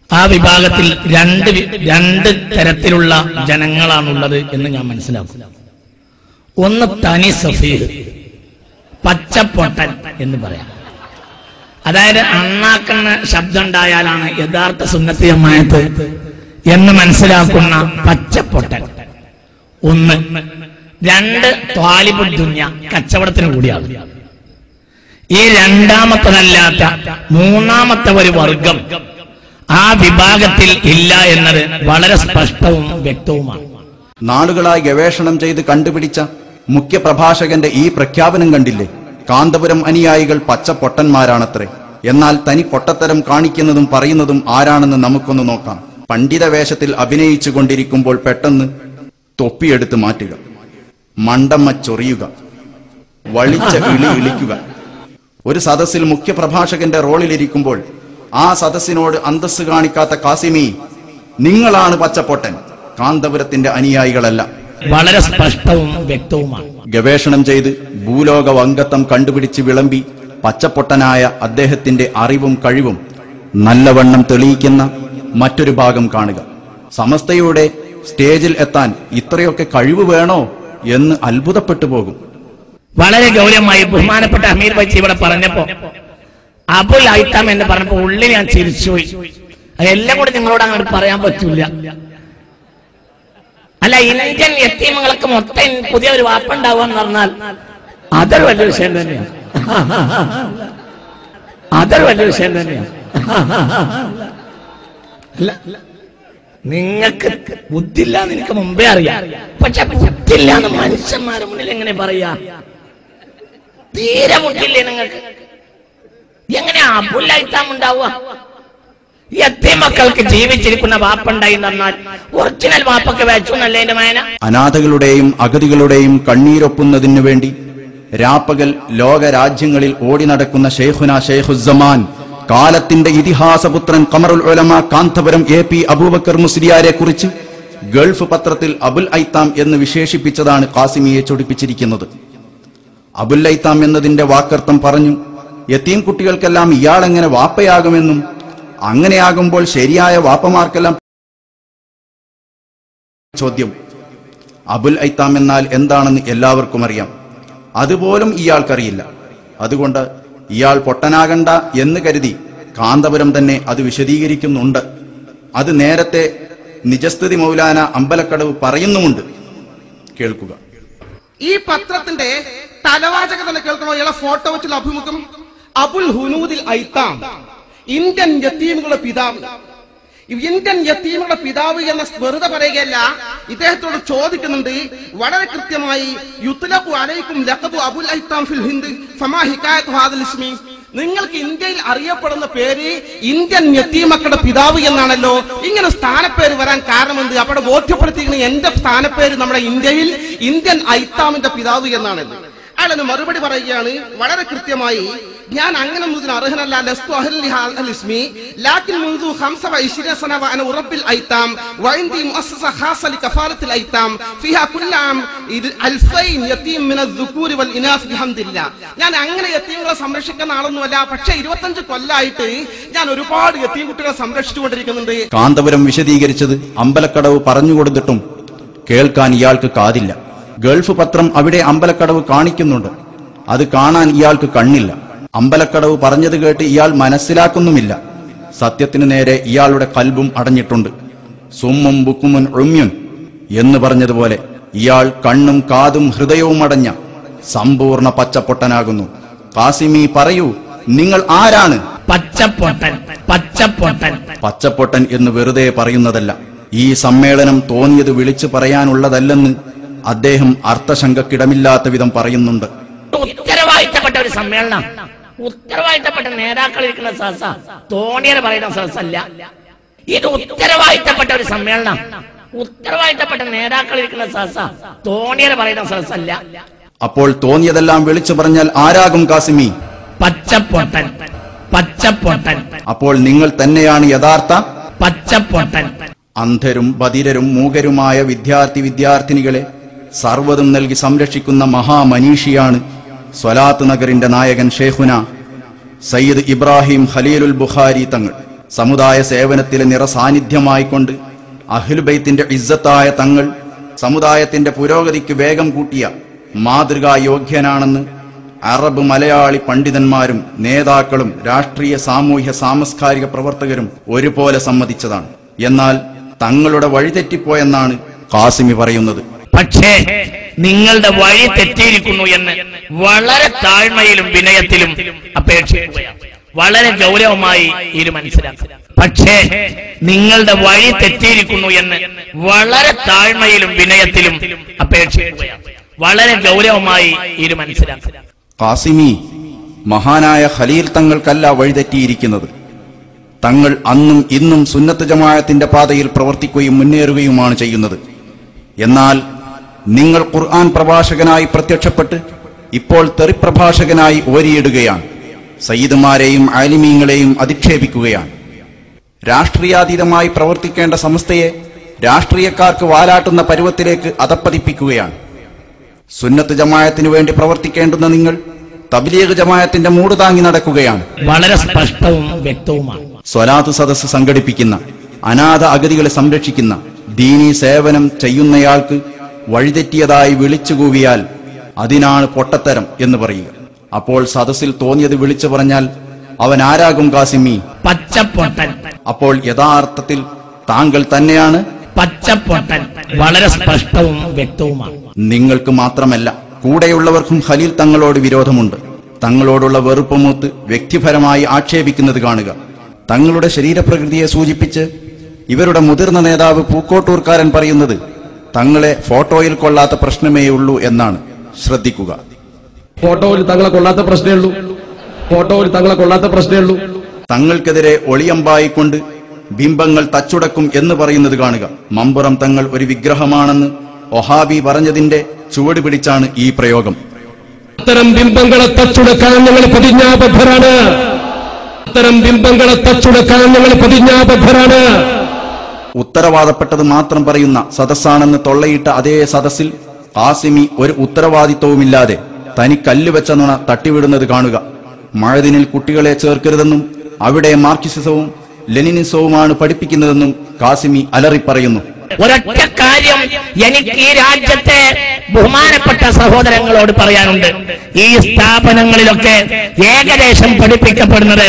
ആ വിഭാഗത്തിൽ രണ്ട് തരത്തിലുള്ള ജനങ്ങളാണുള്ളത് എന്ന് ഞാൻ മനസ്സിലാക്കും. ഒന്ന് തനി സഫീഹ്, പച്ചപ്പൊട്ടൻ എന്ന് പറയാം. അതായത് അണ്ണാക്കുന്ന ശബ്ദം ഉണ്ടായാലാണ് യഥാർത്ഥ സുന്നത്തി ജമാഅത്ത് എന്ന് മനസ്സിലാക്കുന്ന പച്ചപ്പൊട്ടൻ. ഒന്ന്. 2 ത്വാലിബുൽ ദുനിയ, കച്ചവടത്തിന് കൂടിയാണ്. ഈ രണ്ടാമത്തതല്ലാത്ത മൂന്നാമത്തെ ഒരു വർഗം ആ വിഭാഗത്തിൽ ഇല്ല എന്നത് വളരെ സ്പഷ്ടവും വ്യക്തവുമാണ്. നാളുകളായി ഗവേഷണം ചെയ്ത് കണ്ടുപിടിച്ച മുഖ്യ പ്രഭാഷകന്റെ ഈ പ്രഖ്യാപനം കണ്ടില്ലേ? കാന്തപുരം അനുയായികൾ പച്ചപ്പൊട്ടന്മാരാണത്രേ. എന്നാൽ തനി പൊട്ടത്തരം കാണിക്കുന്നതും പറയുന്നതും ആരാണെന്ന് നമുക്കൊന്ന് നോക്കാം. പണ്ഡിത വേഷത്തിൽ അഭിനയിച്ചു കൊണ്ടിരിക്കുമ്പോൾ പെട്ടെന്ന് തൊപ്പിയെടുത്ത് മാറ്റുക, മണ്ടമ്മ ചൊറിയുക, വളിച്ച ഇളിക്കുക. ഒരു സദസ്സിൽ മുഖ്യപ്രഭാഷകന്റെ റോളിലിരിക്കുമ്പോൾ ആ സദസ്സിനോട് അന്തസ് കാണിക്കാത്ത കാസിമി, നിങ്ങളാണ് പച്ചപ്പൊട്ടൻ, കാന്തപുരത്തിന്റെ അനുയായികളല്ല. വളരെ സ്പഷ്ടവും വ്യക്തവുമാണ്. ഗവേഷണം ചെയ്ത് ഭൂലോക വങ്കത്വം കണ്ടുപിടിച്ച് വിളമ്പി പച്ചപ്പൊട്ടനായ അദ്ദേഹത്തിന്റെ അറിവും കഴിവും നല്ലവണ്ണം തെളിയിക്കുന്ന മറ്റൊരു ഭാഗം കാണുക. സമസ്തയുടെ സ്റ്റേജിൽ എത്താൻ ഇത്രയൊക്കെ കഴിവ് വേണോ എന്ന് അത്ഭുതപ്പെട്ടു പോകും. വളരെ ഗൗരവമായി ബഹുമാനപ്പെട്ട അമീർ ബൈച്ചി ഇവിടെ പറഞ്ഞപ്പോ അബുൽ ഐത്താം എന്ന് പറഞ്ഞപ്പോ ഉള്ളിൽ ഞാൻ ചിരിച്ചുപോയി. അതെല്ലാം കൂടി നിങ്ങളോട് അങ്ങനെ പറയാൻ പറ്റൂല. അല്ല, ഇന്ത്യൻ യത്തീമുകൾക്ക് മൊത്തം പുതിയ ഒരു വാപ്പുണ്ടാവുക എന്ന് പറഞ്ഞാൽ അതൊരു വലിയ വിഷയം തന്നെയാണ്. അതൊരു വലിയ വിഷയം തന്നെയാണ്. അല്ല, നിങ്ങൾക്ക് ബുദ്ധില്ല എന്ന് എനിക്ക് മുമ്പേ അറിയാം. പക്ഷെ ബുദ്ധില്ല എന്ന് മനുഷ്യന്മാരുടെ മുന്നിൽ എങ്ങനെ പറയാ? തീരെ ബുദ്ധില്ലേ നിങ്ങൾക്ക്? എങ്ങനെയാ അബുൽ ഐത്താം ഉണ്ടാവുക? യത്തീം മക്കൾക്ക് ജീവിച്ചിരിക്കുന്ന വാപ്പുണ്ടായി എന്ന് പറഞ്ഞാൽ ഒറിജിനൽ വാപ്പൊക്കെ വെച്ചു എന്നല്ലേ എന്റെ മേന? അനാഥകളുടെയും അഗതികളുടെയും കണ്ണീരൊപ്പുന്നതിനു വേണ്ടി രാപ്പകൽ ലോക രാജ്യങ്ങളിൽ ഓടി നടക്കുന്ന ഷെയ്ഖുന ഷെയ്ഖുസ്സമാൻ, കാലത്തിന്റെ ഇതിഹാസപുത്രൻ ഖമറുൽ ഉലമ കാന്തപുരം AP അബൂബക്കർ മുസ്ലിയാരെ കുറിച്ച് ഗൾഫ് പത്രത്തിൽ അബുൽ ഐത്താം എന്ന് വിശേഷിപ്പിച്ചതാണ് കാസിമിയെ ചൊടിപ്പിച്ചിരിക്കുന്നത്. അബുല്ലൈത്താം എന്നതിന്റെ വാക്കർത്ഥം പറഞ്ഞു, യതീം കുട്ടികൾക്കെല്ലാം ഇയാളെങ്ങനെ വാപ്പയാകുമെന്നും അങ്ങനെയാകുമ്പോൾ ശരിയായ വാപ്പമാർക്കെല്ലാം. ചോദ്യം: അബുൽ ഐത്താം എന്നാൽ എന്താണെന്ന് എല്ലാവർക്കും അറിയാം, അതുപോലും ഇയാൾക്കറിയില്ല. അതുകൊണ്ട് ഇയാൾ പൊട്ടനാകണ്ട എന്ന് കരുതി കാന്തപുരം തന്നെ അത് വിശദീകരിക്കുന്നുണ്ട്. അത് നേരത്തെ നിജസ്തുതി മൗലാന അമ്പലക്കടവ് പറയുന്നുമുണ്ട്. കേൾക്കുക. ഈ പത്രത്തിന്റെ തലവാചക തന്നെ കേൾക്കണോ? ഇയാളെ ഫോട്ടോ വെച്ചുള്ള അഭിമുഖം. അബുൽ ഹുനൂദിൽ ഐത്താം, ഇന്ത്യൻ യത്തീമുകളുടെ പിതാവ്. ഇന്ത്യൻ യത്തീമുകളുടെ പിതാവ് എന്ന വെറുതെ പറയുകയല്ല, ഇദ്ദേഹത്തോട് ചോദിക്കുന്നുണ്ട് വളരെ കൃത്യമായി. യുത്ലഖു അലൈക്കും ലഖബു അബുൽ ഐത്താം ഫിൽ ഹിന്ദ് ഫമാ ഹികായത്തു ഹാദിൽ ഇസ്മി. നിങ്ങൾക്ക് ഇന്ത്യയിൽ അറിയപ്പെടുന്ന പേര് ഇന്ത്യൻ യത്തീമക്കളുടെ പിതാവ് എന്നാണല്ലോ. ഇങ്ങനെ സ്ഥാനപ്പേര് വരാൻ കാരണമെന്ത്? അവിടെ ബോധ്യപ്പെടുത്തിയിരിക്കുന്ന എന്റെ സ്ഥാനപ്പേര് നമ്മുടെ ഇന്ത്യയിൽ ഇന്ത്യൻ ഐത്താമിന്റെ പിതാവ് എന്നാണല്ലോ. അയാളെന്ന് മറുപടി പറയുകയാണ് വളരെ കൃത്യമായി, ഞാൻ അങ്ങനെ മുതൽ അർഹനല്ല. ലസ്തു അഹ്ലി ഹാദിൽ ഇസ്മി ലാകിൻ മുൻദു 25 സന വഅന ഉറബ്ബിൽ ഐത്താം വഇൻദി മുഅസ്സസ ഖാസ ലികഫാലത്തിൽ ഐത്താം ഫിഹാ കുല്ല ആം 2000 യതീം മിന الذുകൂർ വൽ ഇനാസ് ബിഹംദില്ലാ. ഞാൻ അങ്ങനെ യതീമുകളെ സംരക്ഷിക്കുന്ന ആളൊന്നുമല്ല, പക്ഷേ 25 കൊല്ലമായിട്ട് ഞാൻ ഒരുപാട് യതീം കുട്ടികളെ സംരക്ഷിച്ചുകൊണ്ടിരിക്കുന്നുണ്ട്. കാന്തപുരം വിശദീകരിച്ചത് അമ്പലക്കടവ് പറഞ്ഞുകൊടുത്തിട്ടും കേൾക്കാൻ ഇയാൾക്ക് കാതില്ല. ഗൾഫ് പത്രം അവിടെ അമ്പലക്കടവ് കാണിക്കുന്നുണ്ട്, അത് കാണാൻ ഇയാൾക്ക് കണ്ണില്ല. അമ്പലക്കടവ് പറഞ്ഞത് കേട്ട് ഇയാൾ മനസ്സിലാക്കുന്നുമില്ല. സത്യത്തിനു നേരെ ഇയാളുടെ കൽബും അടഞ്ഞിട്ടുണ്ട്. സുമ്മും ബുക്കുമുൻ ഉമ്യുൻ എന്ന് പറഞ്ഞതുപോലെ ഇയാൾ കണ്ണും കാതും ഹൃദയവും അടഞ്ഞ സമ്പൂർണ്ണ പച്ചപ്പൊട്ടനാകുന്നു. കാസിമി, പറയൂ, നിങ്ങൾ ആരാണ്? പച്ചപ്പൊട്ടൻ. പച്ചപ്പൊട്ടൻ. പച്ചപ്പൊട്ടൻ എന്ന് വെറുതെ പറയുന്നതല്ല. ഈ സമ്മേളനം തോന്നിയത് വിളിച്ചു പറയാനുള്ളതല്ലെന്ന് അദ്ദേഹം അർത്ഥശങ്കക്കിടമില്ലാത്ത വിധം പറയുന്നുണ്ട്. ഉത്തരവാദിത്തപ്പെട്ട ഒരു സമ്മേളനം, ഉത്തരവാദിത്തപ്പെട്ട നേതാക്കൾ ഇരിക്കുന്ന സദസ്സ, തോണിയർ പറയുന്ന സദസ്സല്ല. ഇത് ഉത്തരവാദിത്തപ്പെട്ട ഒരു സമ്മേളനം, ഉത്തരവാദിത്തപ്പെട്ട നേതാക്കൾ ഇരിക്കുന്ന സദസ്സ, തോണിയർ പറയുന്ന സദസ്സല്ല. അപ്പോൾ തോന്നിയതെല്ലാം വിളിച്ചു പറഞ്ഞാൽ ആരാകും കാസിമി? പച്ചപ്പൊട്ടൻ. പച്ചപ്പൊട്ടൻ. അപ്പോൾ നിങ്ങൾ തന്നെയാണ് യഥാർത്ഥ പച്ചപ്പൊട്ടൻ. അന്ധരും ബധിരരും മൂകരുമായ വിദ്യാർത്ഥിനികളെ സർവ്വതും നൽകി സംരക്ഷിക്കുന്ന മഹാമനീഷിയാണ് സ്വലാത്ത് നഗറിന്റെ നായകൻ ഷേഖുന സയ്യിദ് ഇബ്രാഹിം ഖലീലുൽ ബുഖാരി തങ്ങൾ. സമുദായ സേവനത്തിലെ നിറസാന്നിധ്യമായിക്കൊണ്ട് അഹ്ലുബൈത്തിന്റെ ഇസ്സത്തായ തങ്ങൾ സമുദായത്തിന്റെ പുരോഗതിക്ക് വേഗം കൂട്ടിയ മാതൃകായോഗ്യനാണെന്ന് അറബ് മലയാളി പണ്ഡിതന്മാരും നേതാക്കളും രാഷ്ട്രീയ സാമൂഹ്യ സാംസ്കാരിക പ്രവർത്തകരും ഒരുപോലെ സമ്മതിച്ചതാണ്. എന്നാൽ തങ്ങളുടെ വഴി തെറ്റിപ്പോയെന്നാണ് ഖാസിമി പറയുന്നത്. പക്ഷേ നിങ്ങളുടെ വഴി തെറ്റിയിരിക്കുന്നു എന്ന് വളരെ താഴ്മയിലും വിനയത്തിലും അപേക്ഷിക്കുകയാണ്. വളരെ ഗൗരവമായി ഇത് മനസ്സിലാക്കുക. പക്ഷേ നിങ്ങളുടെ വഴി തെറ്റിയിരിക്കുന്നു എന്ന് വളരെ താഴ്മയിലും വിനയത്തിലും അപേക്ഷിക്കുകയാണ്. വളരെ ഗൗരവമായി ഇത് മനസ്സിലാക്കുക. ഖാസിമി, മഹാനായ ഖലീൽ തങ്ങൾക്കല്ല വഴിതെറ്റിയിരിക്കുന്നത്. തങ്ങൾ അന്നും ഇന്നും സുന്നത്ത് ജമാഅത്തിന്റെ പാതയിൽ പ്രവർത്തിക്കുകയും മുന്നേറുകയുമാണ് ചെയ്യുന്നത്. എന്നാൽ നിങ്ങൾ ഖുർആൻ പ്രഭാഷകനായി പ്രത്യക്ഷപ്പെട്ട് ഇപ്പോൾ തെറിപ്രഭാഷകനായി ഓരിയിടുകയാണ്. സയ്യിദുമാരെയും ആലിമീങ്ങളെയും അധിക്ഷേപിക്കുകയാണ്. രാഷ്ട്രീയാതീതമായി പ്രവർത്തിക്കേണ്ട സംസ്ഥയെ രാഷ്ട്രീയക്കാർക്ക് വാലാട്ടുന്ന പരുവത്തിലേക്ക് അധപ്പതിപ്പിക്കുകയാണ്. സുന്നത്ത് ജമാഅത്തിനു വേണ്ടി പ്രവർത്തിക്കേണ്ടുന്ന നിങ്ങൾ തബ്ലീഗ് ജമാഅത്തിന്റെ മൂട് താങ്ങി നടക്കുകയാണ്. വളരെ സ്പഷ്ടവും വ്യക്തവുമാണ്. സ്വലാത്ത് സദസ്സ് സംഘടിപ്പിക്കുന്ന, അനാഥ അഗതികളെ സംരക്ഷിക്കുന്ന, ദീനീ സേവനം ചെയ്യുന്നയാൾക്ക് വഴിതെറ്റിയതായി വിളിച്ചുകൂവിയാൽ അതിനാണ് പൊട്ടത്തരം എന്ന് പറയുക. അപ്പോൾ സദസ്സിൽ തോന്നിയത് വിളിച്ചു പറഞ്ഞാൽ അവൻ ആരാകും കാസിമി? പച്ചപ്പൊട്ടൻ. അപ്പോൾ യഥാർത്ഥത്തിൽ താങ്കൾ തന്നെയാണ് പച്ചപ്പൊട്ടൻ. വളരെ സ്പഷ്ടവും വ്യക്തവുമാണ്. നിങ്ങൾക്ക് മാത്രമല്ല, കൂടെയുള്ളവർക്കും ഖലീൽ തങ്ങളോട് വിരോധമുണ്ട്. തങ്ങളോടുള്ള വെറുപ്പുമൂത്ത് വ്യക്തിപരമായി ആക്ഷേപിക്കുന്നത് കാണുക. തങ്ങളുടെ ശരീരപ്രകൃതിയെ സൂചിപ്പിച്ച് ഇവരുടെ മുതിർന്ന നേതാവ് പൂക്കോട്ടൂർക്കാരൻ പറയുന്നത് തങ്ങളെ ഫോട്ടോയിൽ കൊള്ളാത്ത പ്രശ്നമേയുള്ളൂ എന്നാണ്. ശ്രദ്ധിക്കുക. ഫോട്ടോയിൽ തങ്ങളെ കൊള്ളാത്ത പ്രശ്നമുള്ളൂ, ഫോട്ടോയിൽ തങ്ങളെ കൊള്ളാത്ത പ്രശ്നമുള്ളൂ. തങ്ങൾക്കെതിരെ ഒളിയമ്പായിക്കൊണ്ട് ബിംബങ്ങൾ തച്ചുടക്കും എന്ന് പറയുന്നത് കാണുക. മമ്പുറം തങ്ങൾ ഒരു വിഗ്രഹമാണെന്ന് ഒഹാബി പറഞ്ഞതിന്റെ ചുവട് പിടിച്ചാണ് ഈ പ്രയോഗം. അത്തരം ബിംബങ്ങളെ തച്ചുടക്കാൻ ഞങ്ങൾ പ്രതിജ്ഞാബദ്ധരാണ്. അത്തരം ബിംബങ്ങളെ തച്ചുടക്കാൻ ഞങ്ങൾ പ്രതിജ്ഞാബദ്ധരാണ്. ഉത്തരവാദപ്പെട്ടത് മാത്രം പറയുന്ന സദസ്സാണെന്ന് തൊള്ളയിട്ട അതേ സദസ്സിൽ ഖാസിമി ഒരു ഉത്തരവാദിത്വവുമില്ലാതെ തനി കല്ല് വെച്ച നുണ തട്ടിവിടുന്നത് കാണുക. മഴദിനിൽ കുട്ടികളെ ചേർക്കരുതെന്നും അവിടെ മാർക്സിസവും ലെനിനിസവുമാണ് പഠിപ്പിക്കുന്നതെന്നും കാസിമി അലറിപ്പറയുന്നു. ഒരൊറ്റ കാര്യം എനിക്ക് ഈ രാജ്യത്തെ ബഹുമാനപ്പെട്ട സഹോദരങ്ങളോട് പറയാനുണ്ട്. ഈ സ്ഥാപനങ്ങളിലൊക്കെ ഏകദേശം പഠിപ്പിക്കപ്പെടുന്നത്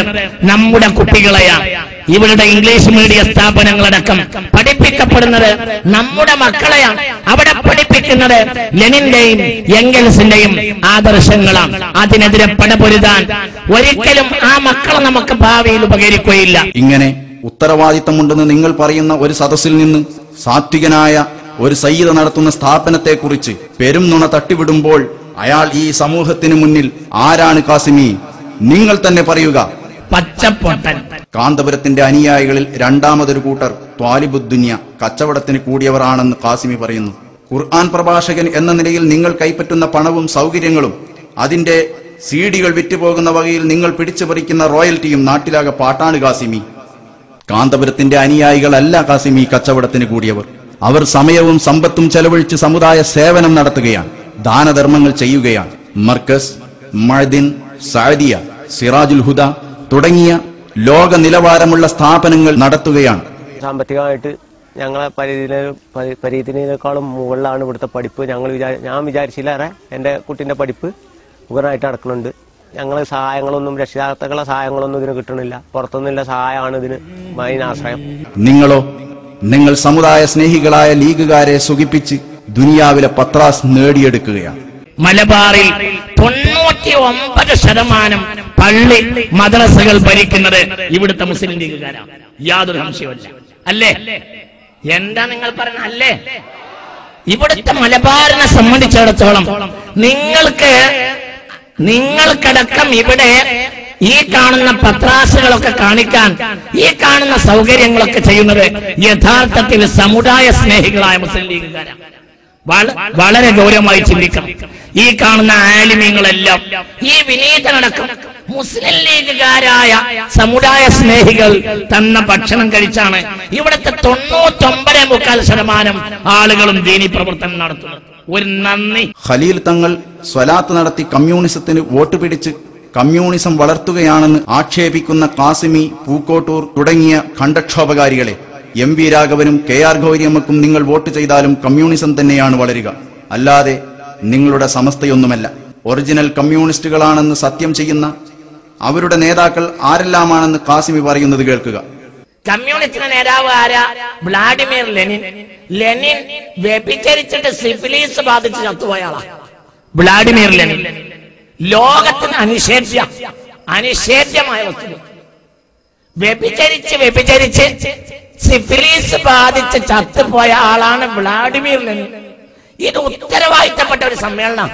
നമ്മുടെ കുട്ടികളെയാണ്. ഇവരുടെ ഇംഗ്ലീഷ് മീഡിയ സ്ഥാപനങ്ങളടക്കം പഠിപ്പിക്കപ്പെടുന്നത് നമ്മുടെ മക്കളെയാണ്. അവിടെ പഠിപ്പിക്കുന്നത് ലെനിന്റെയും എംഗൽസിന്റെയും ആദർശങ്ങളാണ്. അതിനെതിരെ പടപൊരുതാൻ ഒരിക്കലും ആ മക്കളെ നമുക്ക് ഭാവിയിൽ ഉപകരിക്കുകയില്ല. ഇങ്ങനെ ഉത്തരവാദിത്തമുണ്ടെന്ന് നിങ്ങൾ പറയുന്ന ഒരു സദസ്സിൽ നിന്ന് സാത്വികനായ ഒരു സയ്യിദ് നടത്തുന്ന സ്ഥാപനത്തെക്കുറിച്ച് പെരും നുണ തട്ടിവിടുമ്പോൾ അയാൾ ഈ സമൂഹത്തിന് മുന്നിൽ ആരാണ് കാസിമി? നിങ്ങൾ തന്നെ പറയുക. പച്ചപ്പൊട്ടൻ. കാന്തപുരത്തിന്റെ അനുയായികളിൽ രണ്ടാമതൊരു കൂട്ടർ ത്വാലിബുദ്ദുനിയ, കച്ചവടത്തിന് കൂടിയവർ ആണെന്ന് കാസിമി പറയുന്നു. ഖുർആൻ പ്രഭാഷകൻ എന്ന നിലയിൽ നിങ്ങൾ കൈപ്പറ്റുന്ന പണവും സൗകര്യങ്ങളും അതിന്റെ സീഡികൾ വിറ്റുപോകുന്ന വകയിൽ നിങ്ങൾ പിടിച്ചുപറിക്കുന്ന റോയൽറ്റിയും നാട്ടിലാകെ പാട്ടാണ് കാസിമി. കാന്തപുരത്തിന്റെ അനുയായികളല്ല കാസിമി കച്ചവടത്തിന് കൂടിയവർ. അവർ സമയവും സമ്പത്തും ചെലവഴിച്ച് സമുദായ സേവനം നടത്തുകയാണ്, ദാനധർമ്മങ്ങൾ ചെയ്യുകയാണ്. മർക്കസ്, മഅദിൻ, സഅദിയ, സിറാജുൽ ഹുദ തുടങ്ങിയ ലോക നിലവാരമുള്ള സ്ഥാപനങ്ങൾ നടത്തുകയാണ്. സാമ്പത്തികമായിട്ട് ഞങ്ങളെ പരിധിനേക്കാളും മുകളിലാണ് ഇവിടുത്തെ പഠിപ്പ്. ഞാൻ വിചാരിച്ചില്ലേറെ എൻ്റെ കുട്ടീൻ്റെ പഠിപ്പ് മുകളിലായിട്ട് നടക്കുന്നുണ്ട്. ഞങ്ങൾ സഹായങ്ങളൊന്നും, രക്ഷിതാക്കളെ സഹായങ്ങളൊന്നും ഇതിന് കിട്ടണില്ല. പുറത്തുനിന്നുള്ള സഹായമാണ് ഇതിന് മെയിൻ ആശ്രയം. നിങ്ങളോ, നിങ്ങൾ സമുദായ സ്നേഹികളായ ലീഗുകാരെ സുഖിപ്പിച്ച് ദുനിയാവിലെ പത്രാസ് നേടിയെടുക്കുകയാണ്. മലബാറിൽ 99% പള്ളി മദ്രസകൾ ഭരിക്കുന്നത് ഇവിടുത്തെ മുസ്ലിം ലീഗുകാരാണ്. യാതൊരു സംശയവുമില്ല. അല്ലേ? എന്താ നിങ്ങൾ പറഞ്ഞ അല്ലേ? ഇവിടുത്തെ മലബാറിനെ സംബന്ധിച്ചിടത്തോളം നിങ്ങൾക്കടക്കം ഇവിടെ ഈ കാണുന്ന പത്രാസുകളൊക്കെ കാണിക്കാൻ ഈ കാണുന്ന സൗകര്യങ്ങളൊക്കെ ചെയ്യുന്നത് യഥാർത്ഥത്തിൽ സമുദായ സ്നേഹികളായ മുസ്ലിം ലീഗുകാരാണ്. വളരെ ഗൗരവമായി ചിന്തിക്കണം. ഈ കാണുന്ന ആലിമീങ്ങളെല്ലാം ഈ വിനീതനടക്കം മുസ്ലിം ലീഗുകാരായ സമുദായ സ്നേഹികൾ തന്ന ഭക്ഷണം കഴിച്ചാണ് ഇവിടുത്തെ 99.4% ആളുകളും ദീനി പ്രവർത്തനം നടത്തുന്നത്. ഒരു നന്ദി. ഖലീൽ തങ്ങൾ സ്വലാത്ത് നടത്തി കമ്മ്യൂണിസത്തിന് വോട്ട് പിടിച്ച് കമ്മ്യൂണിസം വളർത്തുകയാണെന്ന് ആക്ഷേപിക്കുന്ന കാസിമി, പൂക്കോട്ടൂർ തുടങ്ങിയ ഖണ്ഡക്ഷോഭകാരികളെ എം.വി. രാഘവനും കെ.ആർ. ഗൗരിയമ്മക്കും നിങ്ങൾ വോട്ട് ചെയ്താലും കമ്മ്യൂണിസം തന്നെയാണ് വളരുക, അല്ലാതെ നിങ്ങളുടെ സമസ്തയൊന്നുമല്ല. ഒറിജിനൽ കമ്മ്യൂണിസ്റ്റുകളാണെന്ന് സത്യം ചെയ്യുന്ന അവരുടെ നേതാക്കൾ ആരെല്ലാമാണെന്ന് കാസിമി പറയുന്നത് കേൾക്കുക. കമ്മ്യൂണിസ്റ്റിന്റെ നേതാവ് ആരാ? Vladimir Lenin. ലെനിൻ വ്യഭിചരിച്ചിട്ട് സിഫിലിസ് ബാധിച്ച് ചത്തുപോയാളാണ് വ്ളാഡിമിർ ലെനിൻ. ലോകത്തിന് അനിഷേധ്യമായ വസ്തു. വ്യഭിചരിച്ച് സിഫിലിസ് ബാധിച്ച് ചത്തുപോയ ആളാണ് വ്ളാഡിമിർ ലെനിൻ. ഇത് ഉത്തരവാദിത്തപ്പെട്ട ഒരു സമ്മേളനം.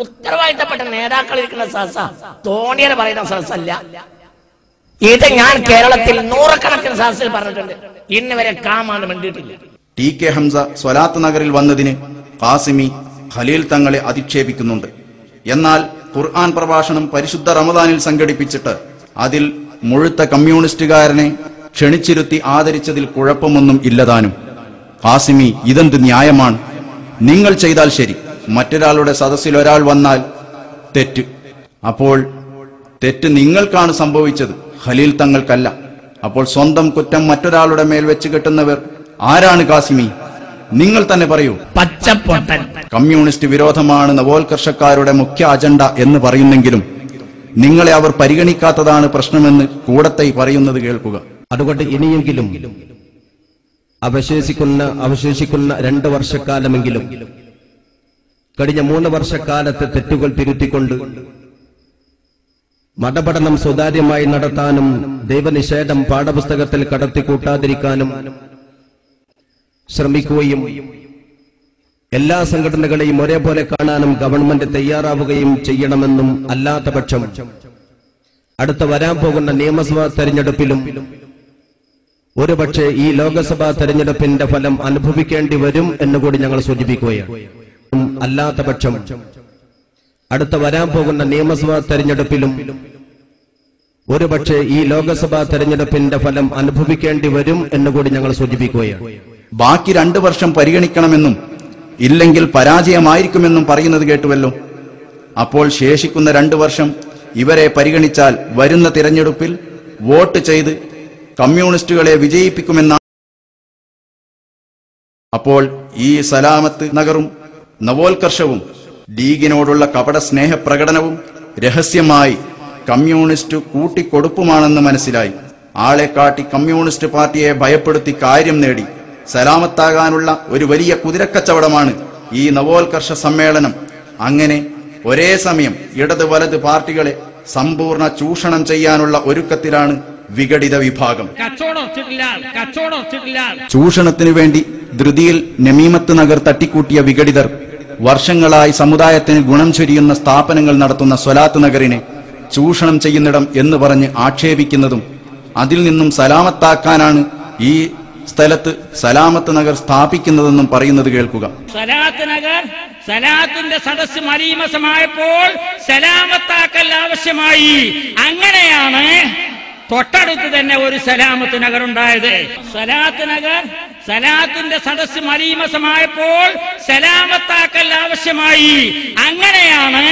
ഉത്തരവാദിത്തപ്പെട്ട നേതാക്കൾ ഇരിക്കുന്ന സദസ്സ, തോണിയർ പറയുന്ന സദസ്സല്ല. ഇത് ഞാൻ കേരളത്തിൽ നൂറുകണക്കിന് സദസ്സിൽ പറഞ്ഞിട്ടുണ്ട്. ഇന്ന് വരെ കാമാണ് വേണ്ടിയിട്ടില്ല. ടി കെ ഹംസ സ്വലാത്ത് നഗറിൽ വന്നതിന് കാസിമി, ഖലീൽ തങ്ങളെ അധിക്ഷേപിക്കുന്നുണ്ട്. എന്നാൽ ഖുർആൻ പ്രഭാഷണം പരിശുദ്ധ റമദാനിൽ സംഘടിപ്പിച്ചിട്ട് അതിൽ മുഴുത്ത കമ്മ്യൂണിസ്റ്റുകാരനെ ക്ഷണിച്ചിരുത്തി ആദരിച്ചതിൽ കുഴപ്പമൊന്നും ഇല്ലതാനും. കാസിമി, ഇതെന്ത് ന്യായമാണ്? നിങ്ങൾ ചെയ്താൽ ശരി, മറ്റൊരാളുടെ സദസ്സിൽ ഒരാൾ വന്നാൽ തെറ്റ്. അപ്പോൾ തെറ്റ് നിങ്ങൾക്കാണ് സംഭവിച്ചത്, ഖലീൽ തങ്ങൾക്കല്ല. അപ്പോൾ സ്വന്തം കുറ്റം മറ്റൊരാളുടെ മേൽ വെച്ച് കെട്ടുന്നവർ ആരാണ് കാസിമി? നിങ്ങൾ തന്നെ പറയൂ. പച്ചപ്പൊട്ടൻ. കമ്മ്യൂണിസ്റ്റ് വിരോധമാണ് നവോത്കർഷക്കാരുടെ മുഖ്യ അജണ്ട എന്ന് പറയുന്നെങ്കിലും നിങ്ങളെ അവർ പരിഗണിക്കാത്തതാണ് പ്രശ്നമെന്ന് കൂടത്തെ പറയുന്നത് കേൾക്കുക. അതുകൊണ്ട് ഇനിയെങ്കിലും അവശേഷിക്കുന്ന 2 വർഷക്കാലമെങ്കിലും കഴിഞ്ഞ 3 വർഷക്കാലത്തെ തെറ്റുകൾ തിരുത്തിക്കൊണ്ട് മതപഠനം സുതാര്യമായി നടത്താനും ദൈവനിഷേധം പാഠപുസ്തകത്തിൽ കടത്തിക്കൂട്ടാതിരിക്കാനും ശ്രമിക്കുകയും എല്ലാ സംഘടനകളെയും ഒരേപോലെ കാണാനും ഗവൺമെന്റ് തയ്യാറാവുകയും ചെയ്യണമെന്നും, അല്ലാത്ത പക്ഷം അടുത്ത വരാൻ പോകുന്ന നിയമസഭാ തെരഞ്ഞെടുപ്പിലും ഒരുപക്ഷെ ഈ ലോക്സഭാ തെരഞ്ഞെടുപ്പിന്റെ ഫലം അനുഭവിക്കേണ്ടി വരും എന്നുകൂടി ഞങ്ങൾ സൂചിപ്പിക്കുകയാണ്. അല്ലാത്ത പക്ഷം അടുത്ത വരാൻ പോകുന്ന നിയമസഭാ തെരഞ്ഞെടുപ്പിലും ഒരുപക്ഷെ ഈ ലോക്സഭാ തെരഞ്ഞെടുപ്പിന്റെ ഫലം അനുഭവിക്കേണ്ടി വരും എന്നുകൂടി ഞങ്ങൾ സൂചിപ്പിക്കുകയാണ്. ബാക്കി 2 വർഷം പരിഗണിക്കണമെന്നും ഇല്ലെങ്കിൽ പരാജയമായിരിക്കുമെന്നും പറയുന്നത് കേട്ടുവല്ലോ. അപ്പോൾ ശേഷിക്കുന്ന 2 വർഷം ഇവരെ പരിഗണിച്ചാൽ വരുന്ന തിരഞ്ഞെടുപ്പിൽ വോട്ട് ചെയ്ത് കമ്മ്യൂണിസ്റ്റുകളെ വിജയിപ്പിക്കുമെന്നാണ്. അപ്പോൾ ഈ സലാമത്ത് നഗറും നവോത്കർഷവും ലീഗിനോടുള്ള കപട സ്നേഹപ്രകടനവും രഹസ്യമായി കമ്മ്യൂണിസ്റ്റ് കൂട്ടിക്കൊടുപ്പുമാണെന്ന് മനസ്സിലായി. ആളെ കാട്ടി കമ്മ്യൂണിസ്റ്റ് പാർട്ടിയെ ഭയപ്പെടുത്തി കാര്യം നേടി സലാമത്താകാനുള്ള ഒരു വലിയ കുതിരക്കച്ചവടമാണ് ഈ നവോത്കർഷ സമ്മേളനം. അങ്ങനെ ഒരേ സമയം ഇടത് വലത് പാർട്ടികളെ സമ്പൂർണ്ണ ചൂഷണം ചെയ്യാനുള്ള ഒരുക്കത്തിലാണ് വിഘടിത വിഭാഗം. ചൂഷണത്തിനു വേണ്ടി ധൃതിയിൽ നമീമത്ത് നഗർ തട്ടിക്കൂട്ടിയ വിഘടിതർ വർഷങ്ങളായി സമുദായത്തിന് ഗുണം ചൊരിയുന്ന സ്ഥാപനങ്ങൾ നടത്തുന്ന സ്വലാത്ത് നഗറിനെ ചൂഷണം ചെയ്യുന്നിടം എന്ന് പറഞ്ഞ് ആക്ഷേപിക്കുന്നതും അതിൽ നിന്നും സലാമത്താക്കാനാണ് ഈ സ്ഥലത്ത് സലാമത്ത് നഗർ സ്ഥാപിക്കുന്നതെന്നും പറയുന്നത് കേൾക്കുക. സലാത്ത് നഗർ സലാത്തിന്റെ സദസ്സ് മരീമസമായപ്പോൾ സലാമത്താക്കൽ ആവശ്യമായി. അങ്ങനെയാണ് തൊട്ടടുത്ത് തന്നെ ഒരു സലാമത്ത് നഗർ ഉണ്ടായത്. സലാത്ത് നഗർ സലാത്തിന്റെ സദസ്സ് മരീമസമായപ്പോൾ സലാമത്താക്കൽ ആവശ്യമായി. അങ്ങനെയാണ്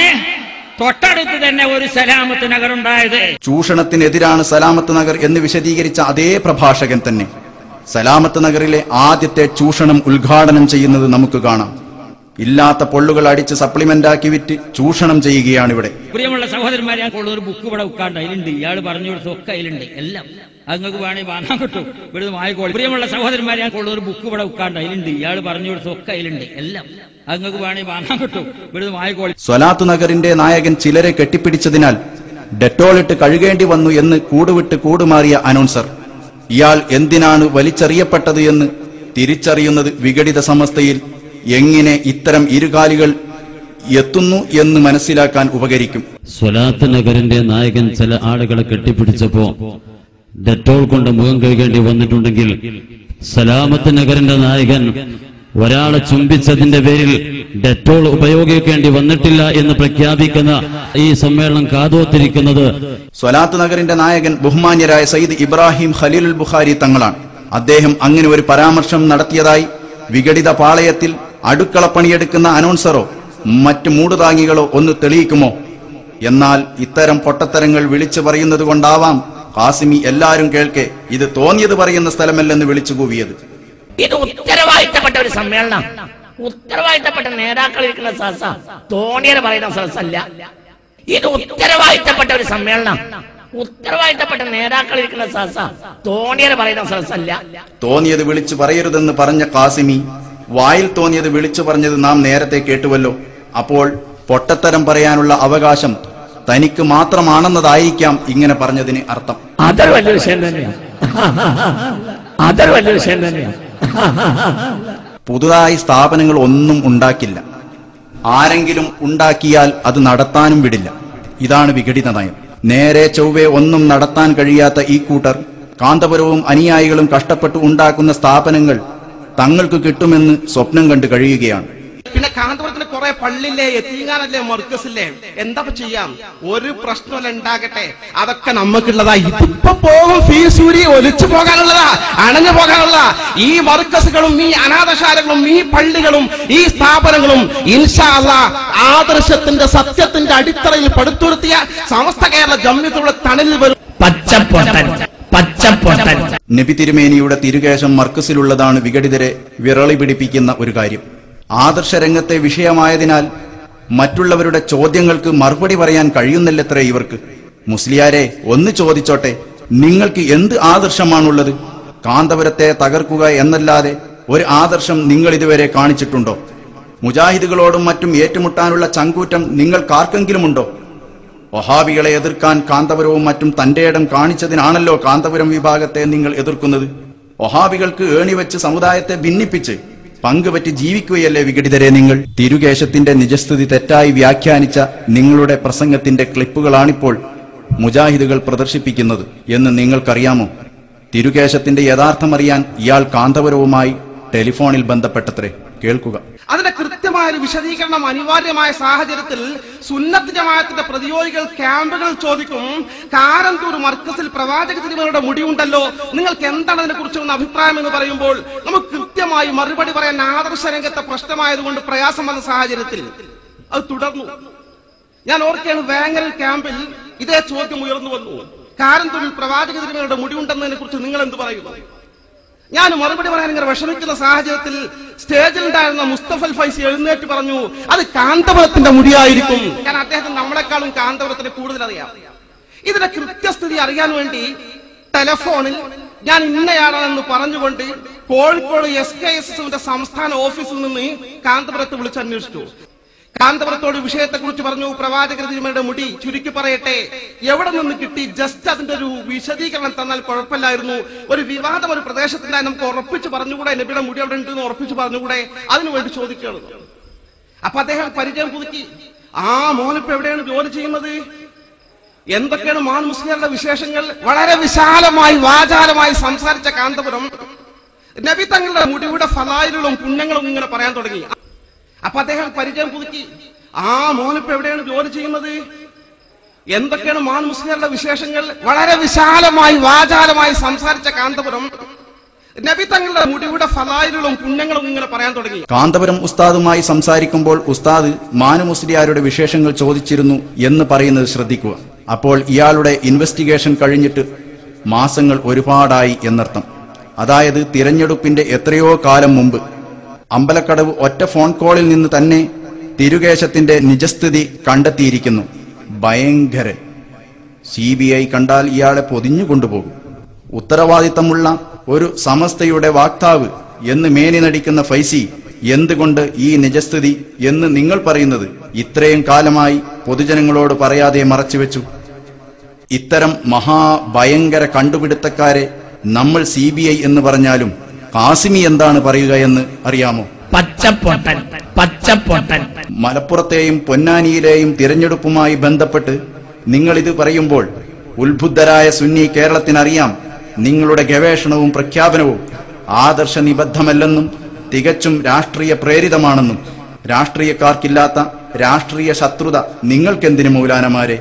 തൊട്ടടുത്ത് തന്നെ ഒരു സലാമത്ത് നഗർ ഉണ്ടായത്. ചൂഷണത്തിനെതിരാണ് സലാമത്ത് നഗർ എന്ന് വിശദീകരിച്ച അതേ പ്രഭാഷകൻ തന്നെ സലാമത്ത് നഗറിലെ ആദ്യത്തെ ചൂഷണം ഉദ്ഘാടനം ചെയ്യുന്നത് നമുക്ക് കാണാം. ഇല്ലാത്ത പൊള്ളുകൾ അടിച്ച് സപ്ലിമെന്റാക്കി വിറ്റ് ചൂഷണം ചെയ്യുകയാണിവിടെ. പ്രിയമുള്ള സഹോദരന്മാരെ, ഒരു ബുക്ക് ഇവിടെ ഉൾക്കാണ്ട് അതിലുണ്ട്. ഇയാൾ പറഞ്ഞു കൊടുത്തൊക്കെ അതിലുണ്ട്. എല്ലാം അങ്ങക്ക് വേണമെങ്കിൽ വാങ്ങാൻ കിട്ടും. ഇവിടുന്ന് വാങ്ങിക്കോളി. പ്രിയമുള്ള സഹോദരന്മാരെ, ഒരു ബുക്ക് ഇവിടെ ഉൾക്കാണ്ട് അതിലുണ്ട്. ഇയാൾ പറഞ്ഞു കൊടുത്തൊക്കെ അതിലുണ്ട്. എല്ലാം അങ്ങക്ക് വേണമെങ്കിൽ വാങ്ങാൻ കിട്ടും. ഇവിടുന്ന് വാങ്ങിക്കോളി. സ്വലാത്ത് നഗറിന്റെ നായകൻ ചിലരെ കെട്ടിപ്പിടിച്ചതിനാൽ ഡെറ്റോളിട്ട് കഴുകേണ്ടി വന്നു എന്ന് കൂടുവിട്ട് കൂടുമാറിയ അനൗൺസർ ഇയാൾ എന്തിനാണ് വലിച്ചെറിയപ്പെട്ടത് എന്ന് തിരിച്ചറിയുന്നത് വിഘടിത സമസ്തയിൽ എങ്ങനെ ഇത്തരം ഇരുകാലികൾ എത്തുന്നു എന്ന് മനസ്സിലാക്കാൻ ഉപകരിക്കും. സ്വലാത്ത് നഗറിന്റെ നായകൻ ചില ആളുകളെ കെട്ടിപ്പിടിച്ചപ്പോ ഡെറ്റോൾ കൊണ്ട് മുഖം കഴുകേണ്ടി വന്നിട്ടുണ്ടെങ്കിൽ സലാമത്ത് നഗറിന്റെ നായകൻ ഒരാളെ ചുംബിച്ചതിന്റെ പേരിൽ ഡെറ്റോൾ ഉപയോഗിക്കേണ്ടി വന്നിട്ടില്ല എന്ന് പ്രഖ്യാപിക്കുന്ന ഈ സമ്മേളനം കാതോത്തിരിക്കുന്നത് സ്വലാത്ത് നഗറിന്റെ നായകൻ ബഹുമാന്യരായ സയ്യിദ് ഇബ്രാഹിം ഖലീലുൽ ബുഖാരി തങ്ങളാണ്. അദ്ദേഹം അങ്ങനെ ഒരു പരാമർശം നടത്തിയതായി വിഘടിത പാളയത്തിൽ അടുക്കളപ്പണിയെടുക്കുന്ന അനൗൺസറോ മറ്റ് മൂടുതാങ്ങികളോ ഒന്ന് തെളിയിക്കുമോ? എന്നാൽ ഇത്തരം പൊട്ടത്തരങ്ങൾ വിളിച്ചു പറയുന്നത് കൊണ്ടാവാം ഖാസിമി എല്ലാരും കേൾക്കെ ഇത് തോന്നിയത് പറയുന്ന സ്ഥലമല്ലെന്ന് വിളിച്ചു കൂവിയത്. ഇത് ഉത്തരവാദിത്തപ്പെട്ട ഒരു സമ്മേളനം. ഉത്തരവാദിത്തപ്പെട്ട നേതാക്കൾ ഇരിക്കുന്ന സദസ്സ, തോന്നിയത് പറയുന്ന സദസ്സല്ല. ഇത് ഉത്തരവാദിത്തപ്പെട്ട ഒരു സമ്മേളനം. ഉത്തരവാദിത്തപ്പെട്ട നേതാക്കൾ ഇരിക്കുന്ന സദസ്സ, തോന്നിയത് പറയുന്ന സദസ്സല്ല. തോന്നിയത് വിളിച്ചു പറയരുതെന്ന് പറഞ്ഞ ഖാസിമി വായിൽ തോന്നിയത് വിളിച്ചു പറഞ്ഞത് നാം നേരത്തെ കേട്ടുവല്ലോ. അപ്പോൾ പൊട്ടത്തരം പറയാനുള്ള അവകാശം തനിക്ക് മാത്രമാണെന്നതായിരിക്കാം ഇങ്ങനെ പറഞ്ഞതിന് അർത്ഥം. അതൊരു വലിയ വിഷയം തന്നെയാണ്. അതൊരു വലിയ വിഷയം തന്നെയാണ്. പുതുതായി സ്ഥാപനങ്ങൾ ഒന്നും ഉണ്ടാക്കില്ല. ആരെങ്കിലും ഉണ്ടാക്കിയാൽ അത് നടത്താനും വിടില്ല. ഇതാണ് വിഘടിത നയം. നേരെ ചൊവ്വേ ഒന്നും നടത്താൻ കഴിയാത്ത ഈ കൂട്ടർ കാന്തപുരവും അനുയായികളും കഷ്ടപ്പെട്ട് ഉണ്ടാക്കുന്ന സ്ഥാപനങ്ങൾ തങ്ങൾക്ക് കിട്ടുമെന്ന് സ്വപ്നം കണ്ടു കഴിയുകയാണ്. പിന്നെ കാന്തപുരത്തിന് കുറെ പള്ളില്ലേ, എത്തിങ്ങാനല്ലേ, മർക്കസില്ലേ, എന്താ ചെയ്യാം? ഒരു പ്രശ്നമല്ല ഉണ്ടാകട്ടെ, അതൊക്കെ നമുക്കുള്ളതാ. ഇതിപ്പോ പോകും, ഫീസ് ഊരി ഒലിച്ചു പോകാനുള്ളതാ, അണഞ്ഞു പോകാനുള്ളതാ. ഈ മർക്കസുകളും ഈ അനാഥശാലകളും ഈ പള്ളികളും ഈ സ്ഥാപനങ്ങളും ഇൻഷാ അല്ലാഹ് ആദർശത്തിന്റെ സത്യത്തിന്റെ അടിത്തറയിൽ പടുത്തുയർത്തിയ സമസ്ത കേരള ജംഇയ്യത്തുകളുടെ തണലിൽ വരും. നബി തിരുമേനിയുടെ തിരുകേശം മർക്കസിലുള്ളതാണ് വിഘടിതരെ വിറളി പിടിപ്പിക്കുന്ന ഒരു കാര്യം. ആദർശരംഗത്തെ വിഷയമായതിനാൽ മറ്റുള്ളവരുടെ ചോദ്യങ്ങൾക്ക് മറുപടി പറയാൻ കഴിയുന്നില്ലത്രേ ഇവർക്ക്. മുസ്ലിയാരെ ഒന്ന് ചോദിച്ചോട്ടെ, നിങ്ങൾക്ക് എന്ത് ആദർശമാണുള്ളത്? കാന്തപുരത്തെ തകർക്കുക എന്നല്ലാതെ ഒരു ആദർശം നിങ്ങൾ ഇതുവരെ കാണിച്ചിട്ടുണ്ടോ? മുജാഹിദുകളോടും മറ്റും ഏറ്റുമുട്ടാനുള്ള ചങ്കൂറ്റം നിങ്ങൾക്കാർക്കെങ്കിലുമുണ്ടോ? വഹാബികളെ എതിർക്കാൻ കാന്തപുരവും മറ്റും തന്റെ ഇടം കാണിച്ചതിനാണല്ലോ കാന്തപുരം വിഭാഗത്തെ നിങ്ങൾ എതിർക്കുന്നത്. വഹാബികൾക്ക് ഏണിവെച്ച് സമുദായത്തെ ഭിന്നിപ്പിച്ച് പങ്കുപറ്റി ജീവിക്കുകയല്ലേ വിഘടിതരെ നിങ്ങൾ? തിരുകേശത്തിന്റെ നിജസ്ഥിതി തെറ്റായി വ്യാഖ്യാനിച്ച നിങ്ങളുടെ പ്രസംഗത്തിന്റെ ക്ലിപ്പുകളാണിപ്പോൾ മുജാഹിദുകൾ പ്രദർശിപ്പിക്കുന്നത് എന്ന് നിങ്ങൾക്കറിയാമോ? തിരുകേശത്തിന്റെ യഥാർത്ഥമറിയാൻ ഇയാൾ കാന്തപുരവുമായി ടെലിഫോണിൽ ബന്ധപ്പെട്ടത്രേ. കേൾക്കുക. അതിന്റെ കൃത്യമായ ഒരു വിശദീകരണം അനിവാര്യമായ സാഹചര്യത്തിൽ സുന്നത്ത് ജമാഅത്തിന്റെ പ്രതിയോഗികൾ ക്യാമ്പുകളിൽ ചോദിക്കും, കാരന്തൂർ മർക്കസിൽ പ്രവാചക തിരുമേനിയുടെ മുടിയുണ്ടല്ലോ, നിങ്ങൾക്ക് എന്താണ് അതിനെ കുറിച്ചുള്ള അഭിപ്രായം എന്ന് പറയുമ്പോൾ നമുക്ക് കൃത്യമായി മറുപടി പറയാൻ ആദർശ രംഗത്തെ പ്രശ്നമായതുകൊണ്ട് പ്രയാസം വന്ന സാഹചര്യത്തിൽ അത് തുടർന്നു. ഞാൻ ഓർക്കുകയാണ്, വേങ്ങൽ ക്യാമ്പിൽ ഇതേ ചോദ്യം ഉയർന്നു വന്നു. കാരന്തൂരിൽ പ്രവാചക തിരുമേനിയുടെ മുടിയുണ്ടെന്നതിനെ കുറിച്ച് നിങ്ങൾ എന്ത് പറയുന്നു? ഞാൻ മറുപടി പറയാൻ ഇങ്ങനെ വിഷമിക്കുന്ന സാഹചര്യത്തിൽ സ്റ്റേജിലുണ്ടായിരുന്ന മുസ്തഫൽ ഫൈസി എഴുന്നേറ്റ് പറഞ്ഞു, അത് കാന്തപുരത്തിന്റെ മുടിയായിരിക്കും. ഞാൻ അദ്ദേഹത്തിന് നമ്മളെക്കാളും കാന്തപുരത്തിന് കൂടുതൽ അറിയാം. ഇതിന്റെ കൃത്യസ്ഥിതി അറിയാൻ വേണ്ടി ടെലഫോണിൽ ഞാൻ ഇന്നയാളാണെന്ന് പറഞ്ഞുകൊണ്ട് കോഴിക്കോട് SKSSന്റെ സംസ്ഥാന ഓഫീസിൽ നിന്ന് കാന്തപുരത്ത് വിളിച്ചന്വേഷിച്ചു. കാന്തപുരത്തോട് വിഷയത്തെക്കുറിച്ച് പറഞ്ഞു. പ്രവാചക തിരുമേനിയുടെ മുടി ചുരുക്കി പറയട്ടെ, എവിടെ നിന്ന് കിട്ടി? ജസ്റ്റ് അതിന്റെ ഒരു വിശദീകരണം തന്നാൽ കുഴപ്പമില്ലായിരുന്നു. ഒരു വിവാദം ഒരു പ്രദേശത്തിനായി നമുക്ക് ഉറപ്പിച്ച് പറഞ്ഞുകൂടെ? നബിയുടെ മുടി എവിടെ ഉണ്ടെന്ന് ഉറപ്പിച്ച് പറഞ്ഞുകൂടെ? അതിനുവേണ്ടി ചോദിക്കുകയാണ്. അപ്പൊ അദ്ദേഹം പരിചയം പുതുക്കി. മോനിപ്പോ എവിടെയാണ് ജോലി ചെയ്യുന്നത്? എന്തൊക്കെയാണ് മാൻ മുസ്ലിങ്ങളുടെ വിശേഷങ്ങൾ? വളരെ വിശാലമായി വാചാലമായി സംസാരിച്ച കാന്തപുരം നബി തങ്ങളുടെ മുടിയുടെ ഫലായിലുകളും പുണ്യങ്ങളും ഇങ്ങനെ പറയാൻ തുടങ്ങി. അപ്പൊ അദ്ദേഹം പരിചയം പുതുക്കി. മോനിപ്പോ എവിടെയാണ് ജോലി ചെയ്യുന്നത്? എന്തൊക്കെയാണ് മാൻ മുസ്ലിങ്ങളുടെ വിശേഷങ്ങൾ? വളരെ വിശാലമായി വാചാലമായി സംസാരിച്ച കാന്തപുരം നബി തങ്ങളുടെ മുടിയുടെ ഫലായിലുകളും പുണ്യങ്ങളും ഇങ്ങനെ പറയാൻ തുടങ്ങി. കാന്തപുരം ഉസ്താദുമായി സംസാരിക്കുമ്പോൾ ഉസ്താദ് മാനു മുസ്ലിയാരുടെ വിശേഷങ്ങൾ ചോദിച്ചിരുന്നു എന്ന് പറയുന്നത് ശ്രദ്ധിക്കുക. അപ്പോൾ ഇയാളുടെ ഇൻവെസ്റ്റിഗേഷൻ കഴിഞ്ഞിട്ട് മാസങ്ങൾ ഒരുപാടായി എന്നർത്ഥം. അതായത് തിരഞ്ഞെടുപ്പിന്റെ എത്രയോ കാലം മുമ്പ് അമ്പലക്കടവ് ഒറ്റ ഫോൺ കോളിൽ നിന്ന് തന്നെ തിരുകേശത്തിന്റെ നിജസ്ഥിതി കണ്ടെത്തിയിരിക്കുന്നു. ഭയങ്കരൻ. CBI കണ്ടാൽ ഇയാളെ പൊതിഞ്ഞുകൊണ്ടുപോകും. ഉത്തരവാദിത്തമുള്ള ഒരു സമസ്തയുടെ വാക്താവ് എന്ന് മേനി നടിക്കുന്ന ഫൈസി എന്തുകൊണ്ട് ഈ നിജസ്ഥിതി എന്ന് നിങ്ങൾ പറയുന്നത് ഇത്രയും കാലമായി പൊതുജനങ്ങളോട് പറയാതെ മറച്ചുവെച്ചു? ഇത്തരം മഹാഭയങ്കര കണ്ടുപിടുത്തക്കാരെ നമ്മൾ CBI എന്ന് പറഞ്ഞാലും കാസിമി എന്താണ് പറയുക എന്ന് അറിയാമോ? പച്ചപ്പൊട്ടൻ, പച്ചപ്പൊട്ടൻ. മലപ്പുറത്തെയും പൊന്നാനിയിലെയും തിരഞ്ഞെടുപ്പുമായി ബന്ധപ്പെട്ട് നിങ്ങൾ ഇത് പറയുമ്പോൾ ഉത്ബുദ്ധരായ സുന്നി കേരളത്തിനറിയാം നിങ്ങളുടെ ഗവേഷണവും പ്രഖ്യാപനവും ആദർശനിബദ്ധമല്ലെന്നും തികച്ചും രാഷ്ട്രീയ പ്രേരിതമാണെന്നും. രാഷ്ട്രീയക്കാർക്കില്ലാത്ത രാഷ്ട്രീയ ശത്രുത നിങ്ങൾക്കെന്തിന് മൗലാനമാരെ?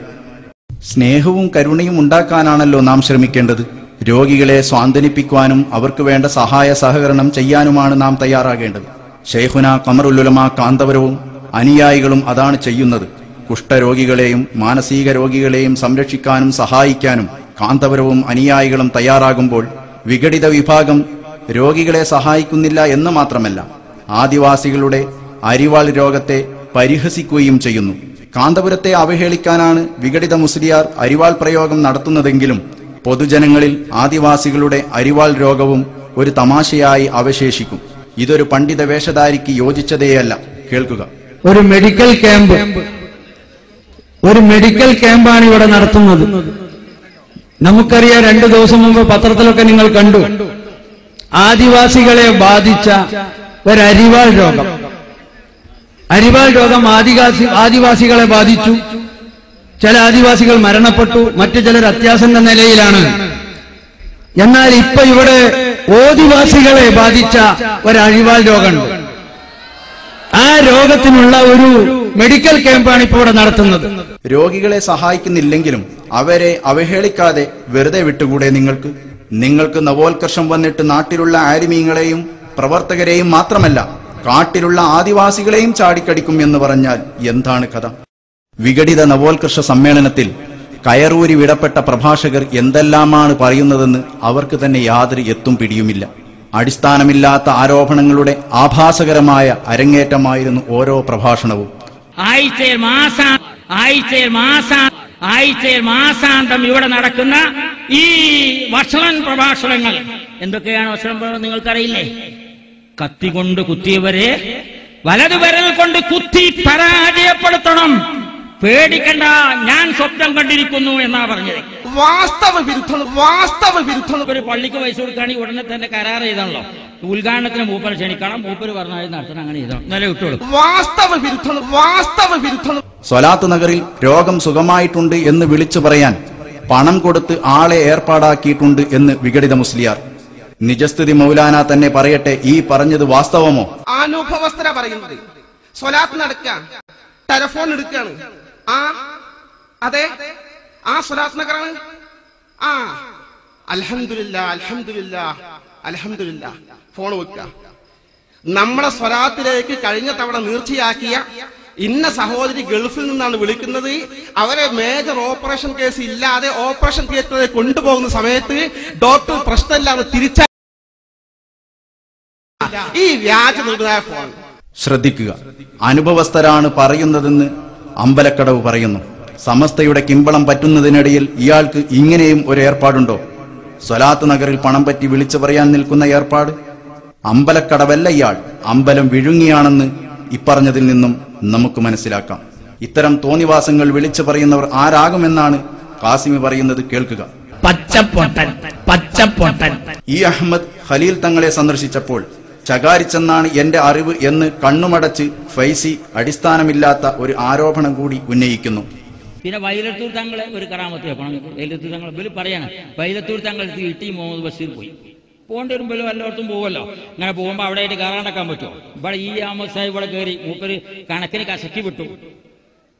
സ്നേഹവും കരുണയും ഉണ്ടാക്കാനാണല്ലോ നാം ശ്രമിക്കേണ്ടത്. രോഗികളെ സ്വാന്തനിപ്പിക്കുവാനും അവർക്ക് വേണ്ട സഹായ സഹകരണം ചെയ്യാനുമാണ് നാം തയ്യാറാകേണ്ടത്. ശൈഖുന ഖമറുൽ ഉലമ കാന്തപുരവും അനുയായികളും അതാണ് ചെയ്യുന്നത്. കുഷ്ഠരോഗികളെയും മാനസിക രോഗികളെയും സംരക്ഷിക്കാനും സഹായിക്കാനും കാന്തപുരവും അനുയായികളും തയ്യാറാകുമ്പോൾ വിഘടിത വിഭാഗം രോഗികളെ സഹായിക്കുന്നില്ല എന്ന് മാത്രമല്ല, ആദിവാസികളുടെ അരിവാൾ രോഗത്തെ പരിഹസിക്കുകയും ചെയ്യുന്നു. കാന്തപുരത്തെ അവഹേളിക്കാനാണ് വിഘടിത മുസ്ലിയാർ അരിവാൾ പ്രയോഗം നടത്തുന്നതെങ്കിലും പൊതുജനങ്ങളിൽ ആദിവാസികളുടെ അരിവാൾ രോഗവും ഒരു തമാശയായി അവശേഷിക്കും. ഇതൊരു പണ്ഡിത വേഷധാരിക്ക് യോജിച്ചതേയല്ല. കേൾക്കുക. ഒരു മെഡിക്കൽ ക്യാമ്പാണ് ഇവിടെ നടത്തുന്നത്. നമുക്കറിയാം, 2 ദിവസം മുമ്പ് പത്രത്തിലൊക്കെ നിങ്ങൾ കണ്ടു, ആദിവാസികളെ ബാധിച്ച ഒരു അരിവാൾ രോഗം. അരിവാൾ രോഗം ആദിവാസികളെ ബാധിച്ചു. ചില ആദിവാസികൾ മരണപ്പെട്ടു, മറ്റു ചിലർ അത്യാസന്ന നിലയിലാണ്. എന്നാൽ ഇപ്പൊ ഇവിടെ ഓദിവാസികളെ ബാധിച്ച ഒരു അരിവാൾ രോഗമുണ്ട്. ആ രോഗത്തിനുള്ള ഒരു മെഡിക്കൽ ക്യാമ്പാണ് ഇപ്പോൾ ഇവിടെ നടത്തുന്നത്. രോഗികളെ സഹായിക്കുന്നില്ലെങ്കിലും അവരെ അവഹേളിക്കാതെ വെറുതെ വിട്ടുകൂടെ നിങ്ങൾക്ക് നവോത്കർഷം വന്നിട്ട് നാട്ടിലുള്ള ആലിമീങ്ങളെയും പ്രവർത്തകരെയും മാത്രമല്ല കാട്ടിലുള്ള ആദിവാസികളെയും ചാടിക്കടിക്കും എന്ന് പറഞ്ഞാൽ എന്താണ് കഥ? വിഘടിത നവോത്കർഷ സമ്മേളനത്തിൽ കയറൂരി വിടപ്പെട്ട പ്രഭാഷകർ എന്തെല്ലാമാണ് പറയുന്നതെന്ന് അവർക്ക് തന്നെ യാതൊരു എത്തും പിടിയുമില്ല. അടിസ്ഥാനമില്ലാത്ത ആരോപണങ്ങളുടെ ആഭാസകരമായ അരങ്ങേറ്റമായിരുന്നു ഓരോ പ്രഭാഷണവും. ആഴ്ചയിൽ മാസാന്തം ഇവിടെ നടക്കുന്ന ഈ വഷളൻ പ്രഭാഷണങ്ങൾ എന്തൊക്കെയാണ്? വഷളൻ നിങ്ങൾക്കറിയില്ലേ? കത്തികൊണ്ട് കുത്തിയവരെ വലതുവിരൽ കൊണ്ട് കുത്തി പരാജയപ്പെടുത്തണം, പേടിക്കണ്ട, ഞാൻ സ്വപ്നം കണ്ടിരിക്കുന്നു എന്നാ പറഞ്ഞത്. വാസ്തവ വിരുദ്ധം. ഒരു പള്ളിക്ക് പൈസ കൊടുക്കുകയാണെങ്കിൽ ഉടനെ തന്നെ കരാർ ചെയ്താണല്ലോ. ഉദ്ഘാടനത്തിന് മൂപ്പർ ക്ഷണിക്കണം, മൂപ്പര് പറഞ്ഞാൽ നടത്തണം, അങ്ങനെ ചെയ്തണം, എന്നാലേ വിട്ടോളൂ. വാസ്തവ വിരുദ്ധം. സ്വലാത്ത് നഗറിൽ രോഗം സുഖമായിട്ടുണ്ട് എന്ന് വിളിച്ചു പറയാൻ പണം കൊടുത്ത് ആളെ ഏർപ്പാടാക്കിയിട്ടുണ്ട് എന്ന് വിഘടിത മുസ്ലിയാർ. നിജസ്ഥിതി മൗലാന തന്നെ പറയട്ടെ, ഈ പറഞ്ഞത് വാസ്തവമോ? അനുഭവസ്ഥര പറയുന്നത്. സ്വലാത്ത് നടക്കുക, ടെലഫോൺ എടുക്കുകയാണ്. അതെ, സ്വലാത്ത് നഗറാണ്. അൽഹംദുലില്ലാ ഫോൺ വെക്കുക. നമ്മളെ സ്വലാത്തിലേക്ക് കഴിഞ്ഞ തവണ നീർച്ചയാക്കിയ ഇന്ന സഹോദരി ഗൾഫിൽ നിന്നാണ് വിളിക്കുന്നത്, അവരെ മേജർ ഓപ്പറേഷൻ കേസ് ഇല്ലാതെ ഓപ്പറേഷൻ തിയേറ്ററിൽ കൊണ്ടുപോകുന്ന സമയത്ത് ഡോക്ടർ പ്രശ്നമില്ലാതെ തിരിച്ച ഈ വ്യാജ നിർമ്മിതായ ഫോൺ. ശ്രദ്ധിക്കുക, അനുഭവസ്ഥരാണ് പറയുന്നതെന്ന് അമ്പലക്കടവ് പറയുന്നു. സമസ്തയുടെ കിമ്പളം പറ്റുന്നതിനിടയിൽ ഇയാൾക്ക് ഇങ്ങനെയും ഒരു ഏർപ്പാടുണ്ടോ? സ്വലാത്ത് നഗറിൽ പണം പറ്റി വിളിച്ചു പറയാൻ നിൽക്കുന്ന ഏർപ്പാട്. അമ്പലക്കടവല്ല ഇയാൾ, അമ്പലം വിഴുങ്ങിയാണെന്ന് ഇപ്പറഞ്ഞതിൽ നിന്നും നമുക്ക് മനസ്സിലാക്കാം. ഇത്തരം തോന്നിവാസങ്ങൾ വിളിച്ചു പറയുന്നവർ ആരാകുമെന്നാണ് കാസിമി പറയുന്നത്. കേൾക്കുക. പച്ചപ്പൊട്ടൻ. ഈ അഹമ്മദ് ഖലീൽ തങ്ങളെ സന്ദർശിച്ചപ്പോൾ ശകാരിച്ചെന്നാണ് എന്റെ അറിവ് എന്ന് കണ്ണുമടച്ച് ഫൈസി അടിസ്ഥാനമില്ലാത്ത ഒരു ആരോപണം കൂടി ഉന്നയിക്കുന്നു. പിന്നെ വൈലത്തൂർ തങ്ങളെ ഒരു കറാമത്ത് വെക്കണം. വൈലത്തൂർ തങ്ങൾ ഇവര് പറയാണ്, വൈലത്തൂർ തങ്ങൾ ഇട്ടി മുഹമ്മദ് ബഷീർ പോയി. പോകേണ്ടി വരുമ്പോഴും എല്ലായിടത്തും പോകുമല്ലോ. അങ്ങനെ പോകുമ്പോൾ അവിടെ ആയിട്ട് കയറാണ്ടക്കാൻ പറ്റുമോ? ഇവിടെ ഈ അഹമ്മദ് സാഹിബ് ഇവിടെ കയറി മൂപ്പര് കണക്കിന് കശക്കി വിട്ടു.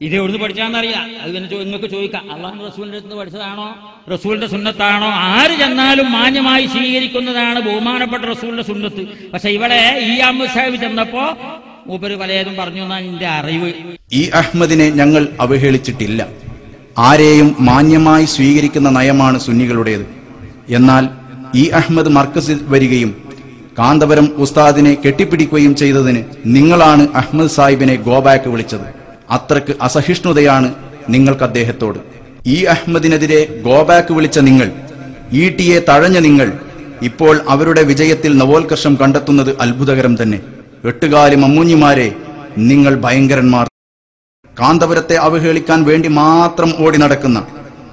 ഇത് എവിടുന്ന് പഠിച്ചാന്നറിയില്ല. അത് പിന്നെ നിങ്ങൾക്ക് ചോദിക്കാം, അള്ളാഹു റസൂലിന്റെ അടുത്ത് പഠിച്ചതാണോ, റസൂലിന്റെ സുന്നത്താണോ? ആര് ചെന്നാലും മാന്യമായി സ്വീകരിക്കുന്നതാണ് ബഹുമാനപ്പെട്ട റസൂലിന്റെ സുന്നത്ത്. പക്ഷെ ഇവിടെ ഈ അഹമ്മദ് സാഹിബ് ചെന്നപ്പോ മൂപ്പര് പലതും പറഞ്ഞു എന്നാണ് എന്റെ അറിവ്. ഈ അഹമ്മദിനെ ഞങ്ങൾ അവഹേളിച്ചിട്ടില്ല. ആരെയും മാന്യമായി സ്വീകരിക്കുന്ന നയമാണ് സുന്നികളുടേത്. എന്നാൽ ഈ അഹമ്മദ് മർക്കസിൽ വരികയും കാന്തപുരം ഉസ്താദിനെ കെട്ടിപ്പിടിക്കുകയും ചെയ്തതിന് നിങ്ങളാണ് അഹമ്മദ് സാഹിബിനെ ഗോബാക്ക് വിളിച്ചത്. അത്രക്ക് അസഹിഷ്ണുതയാണ് നിങ്ങൾക്ക് അദ്ദേഹത്തോട്. ഈ അഹമ്മദിനെതിരെ ഗോബാക്ക് വിളിച്ച നിങ്ങൾ, ഈട്ടിയെ തഴഞ്ഞ നിങ്ങൾ, ഇപ്പോൾ അവരുടെ വിജയത്തിൽ നവോത്കർഷം കണ്ടെത്തുന്നത് അത്ഭുതകരം തന്നെ. എട്ടുകാലി മമ്മൂഞ്ഞിമാരെ, നിങ്ങൾ ഭയങ്കരന്മാർ. കാന്തപുരത്തെ അവഹേളിക്കാൻ വേണ്ടി മാത്രം ഓടി നടക്കുന്ന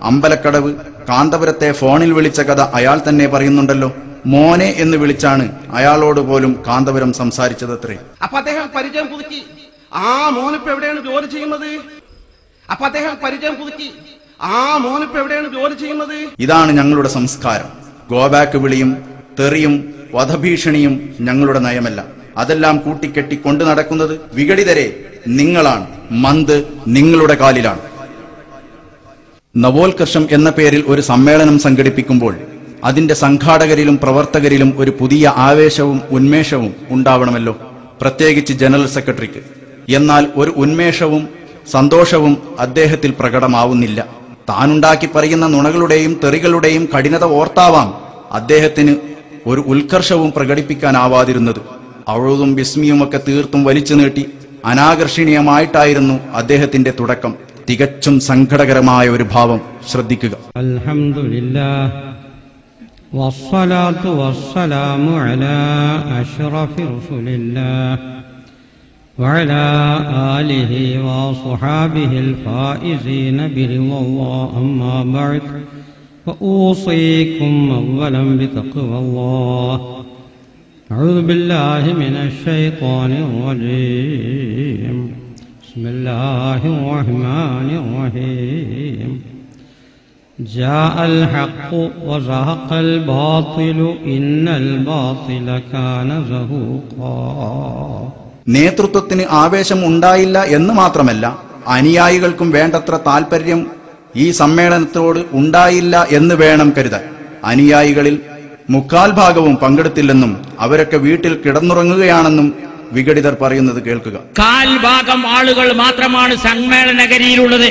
അമ്പലക്കടവ് കാന്തപുരത്തെ ഫോണിൽ വിളിച്ച കഥ അയാൾ തന്നെ പറയുന്നുണ്ടല്ലോ. മോനെ എന്ന് വിളിച്ചാണ് അയാളോട് പോലും കാന്തപുരം സംസാരിച്ചതത്രേ. അപ്പൊ അദ്ദേഹം പരിചയം പുതുക്കി. ആ മോനിപ്പോ എവിടെയാണ് ജോലി ചെയ്യുന്നത്? ഇതാണ് ഞങ്ങളുടെ സംസ്കാരം. ഗോബാക്ക് വിളിയും തെറിയും വധഭീഷണിയും ഞങ്ങളുടെ നയമല്ല. അതെല്ലാം കൂട്ടിക്കെട്ടി കൊണ്ടു നടക്കുന്നത് വിഘടിതരെ നിങ്ങളാണ്. മന്ത് നിങ്ങളുടെ കാലിലാണ്. നവോത്കർഷം എന്ന പേരിൽ ഒരു സമ്മേളനം സംഘടിപ്പിക്കുമ്പോൾ അതിന്റെ സംഘാടകരിലും പ്രവർത്തകരിലും ഒരു പുതിയ ആവേശവും ഉന്മേഷവും ഉണ്ടാവണമല്ലോ, പ്രത്യേകിച്ച് ജനറൽ സെക്രട്ടറിക്ക്. എന്നാൽ ഒരു ഉന്മേഷവും സന്തോഷവും അദ്ദേഹത്തിൽ പ്രകടമാവുന്നില്ല. താനുണ്ടാക്കി പറയുന്ന നുണകളുടെയും തെറികളുടെയും കഠിനത ഓർത്താവാം അദ്ദേഹത്തിന് ഒരു ഉത്കർഷവും പ്രകടിപ്പിക്കാനാവാതിരുന്നത്. അവഴുതും ബിസ്മിയുമൊക്കെ തീർത്തും വലിച്ചു നീട്ടി അനാകർഷണീയമായിട്ടായിരുന്നു അദ്ദേഹത്തിന്റെ തുടക്കം. തികച്ചും സങ്കടകരമായ ഒരു ഭാവം. ശ്രദ്ധിക്കുക. അൽഹംദുലില്ലാഹ് വസ്സലാത്തു വസ്സലാമു അലാ അഷ്റഫി റസൂലില്ലാഹ് വഅലാ ആലിഹി വസ്വഹാബിഹിൽ ഫായിസീന ബിറിളല്ലാഹി അമ്മാ ബഅദ് ഫഊസീകും അവ്വലൻ ബിതഖ്വല്ലാഹ് അഊദു ബില്ലാഹി മിനശ് ശൈത്വാനിർ റജീം ബിസ്മില്ലാഹിർ റഹ്മാനിർ റഹീം ജാഅൽ ഹഖ് വസഹഖൽ ബാതിലു ഇന്നൽ ബാതില കാന സഹൂഖാ. നേതൃത്വത്തിന് ആവേശം ഉണ്ടായില്ല എന്ന് മാത്രമല്ല, അനുയായികൾക്കും വേണ്ടത്ര താൽപര്യം ഈ സമ്മേളനത്തോട് ഉണ്ടായില്ല എന്ന് വേണം കരുതാൻ. അനുയായികളിൽ 3/4 പങ്കെടുത്തില്ലെന്നും അവരൊക്കെ വീട്ടിൽ കിടന്നുറങ്ങുകയാണെന്നും വിഘടിതർ പറയുന്നത് കേൾക്കുക. 1/4 ആളുകൾ മാത്രമാണ് സമ്മേളനഗരിയിലുള്ളത്.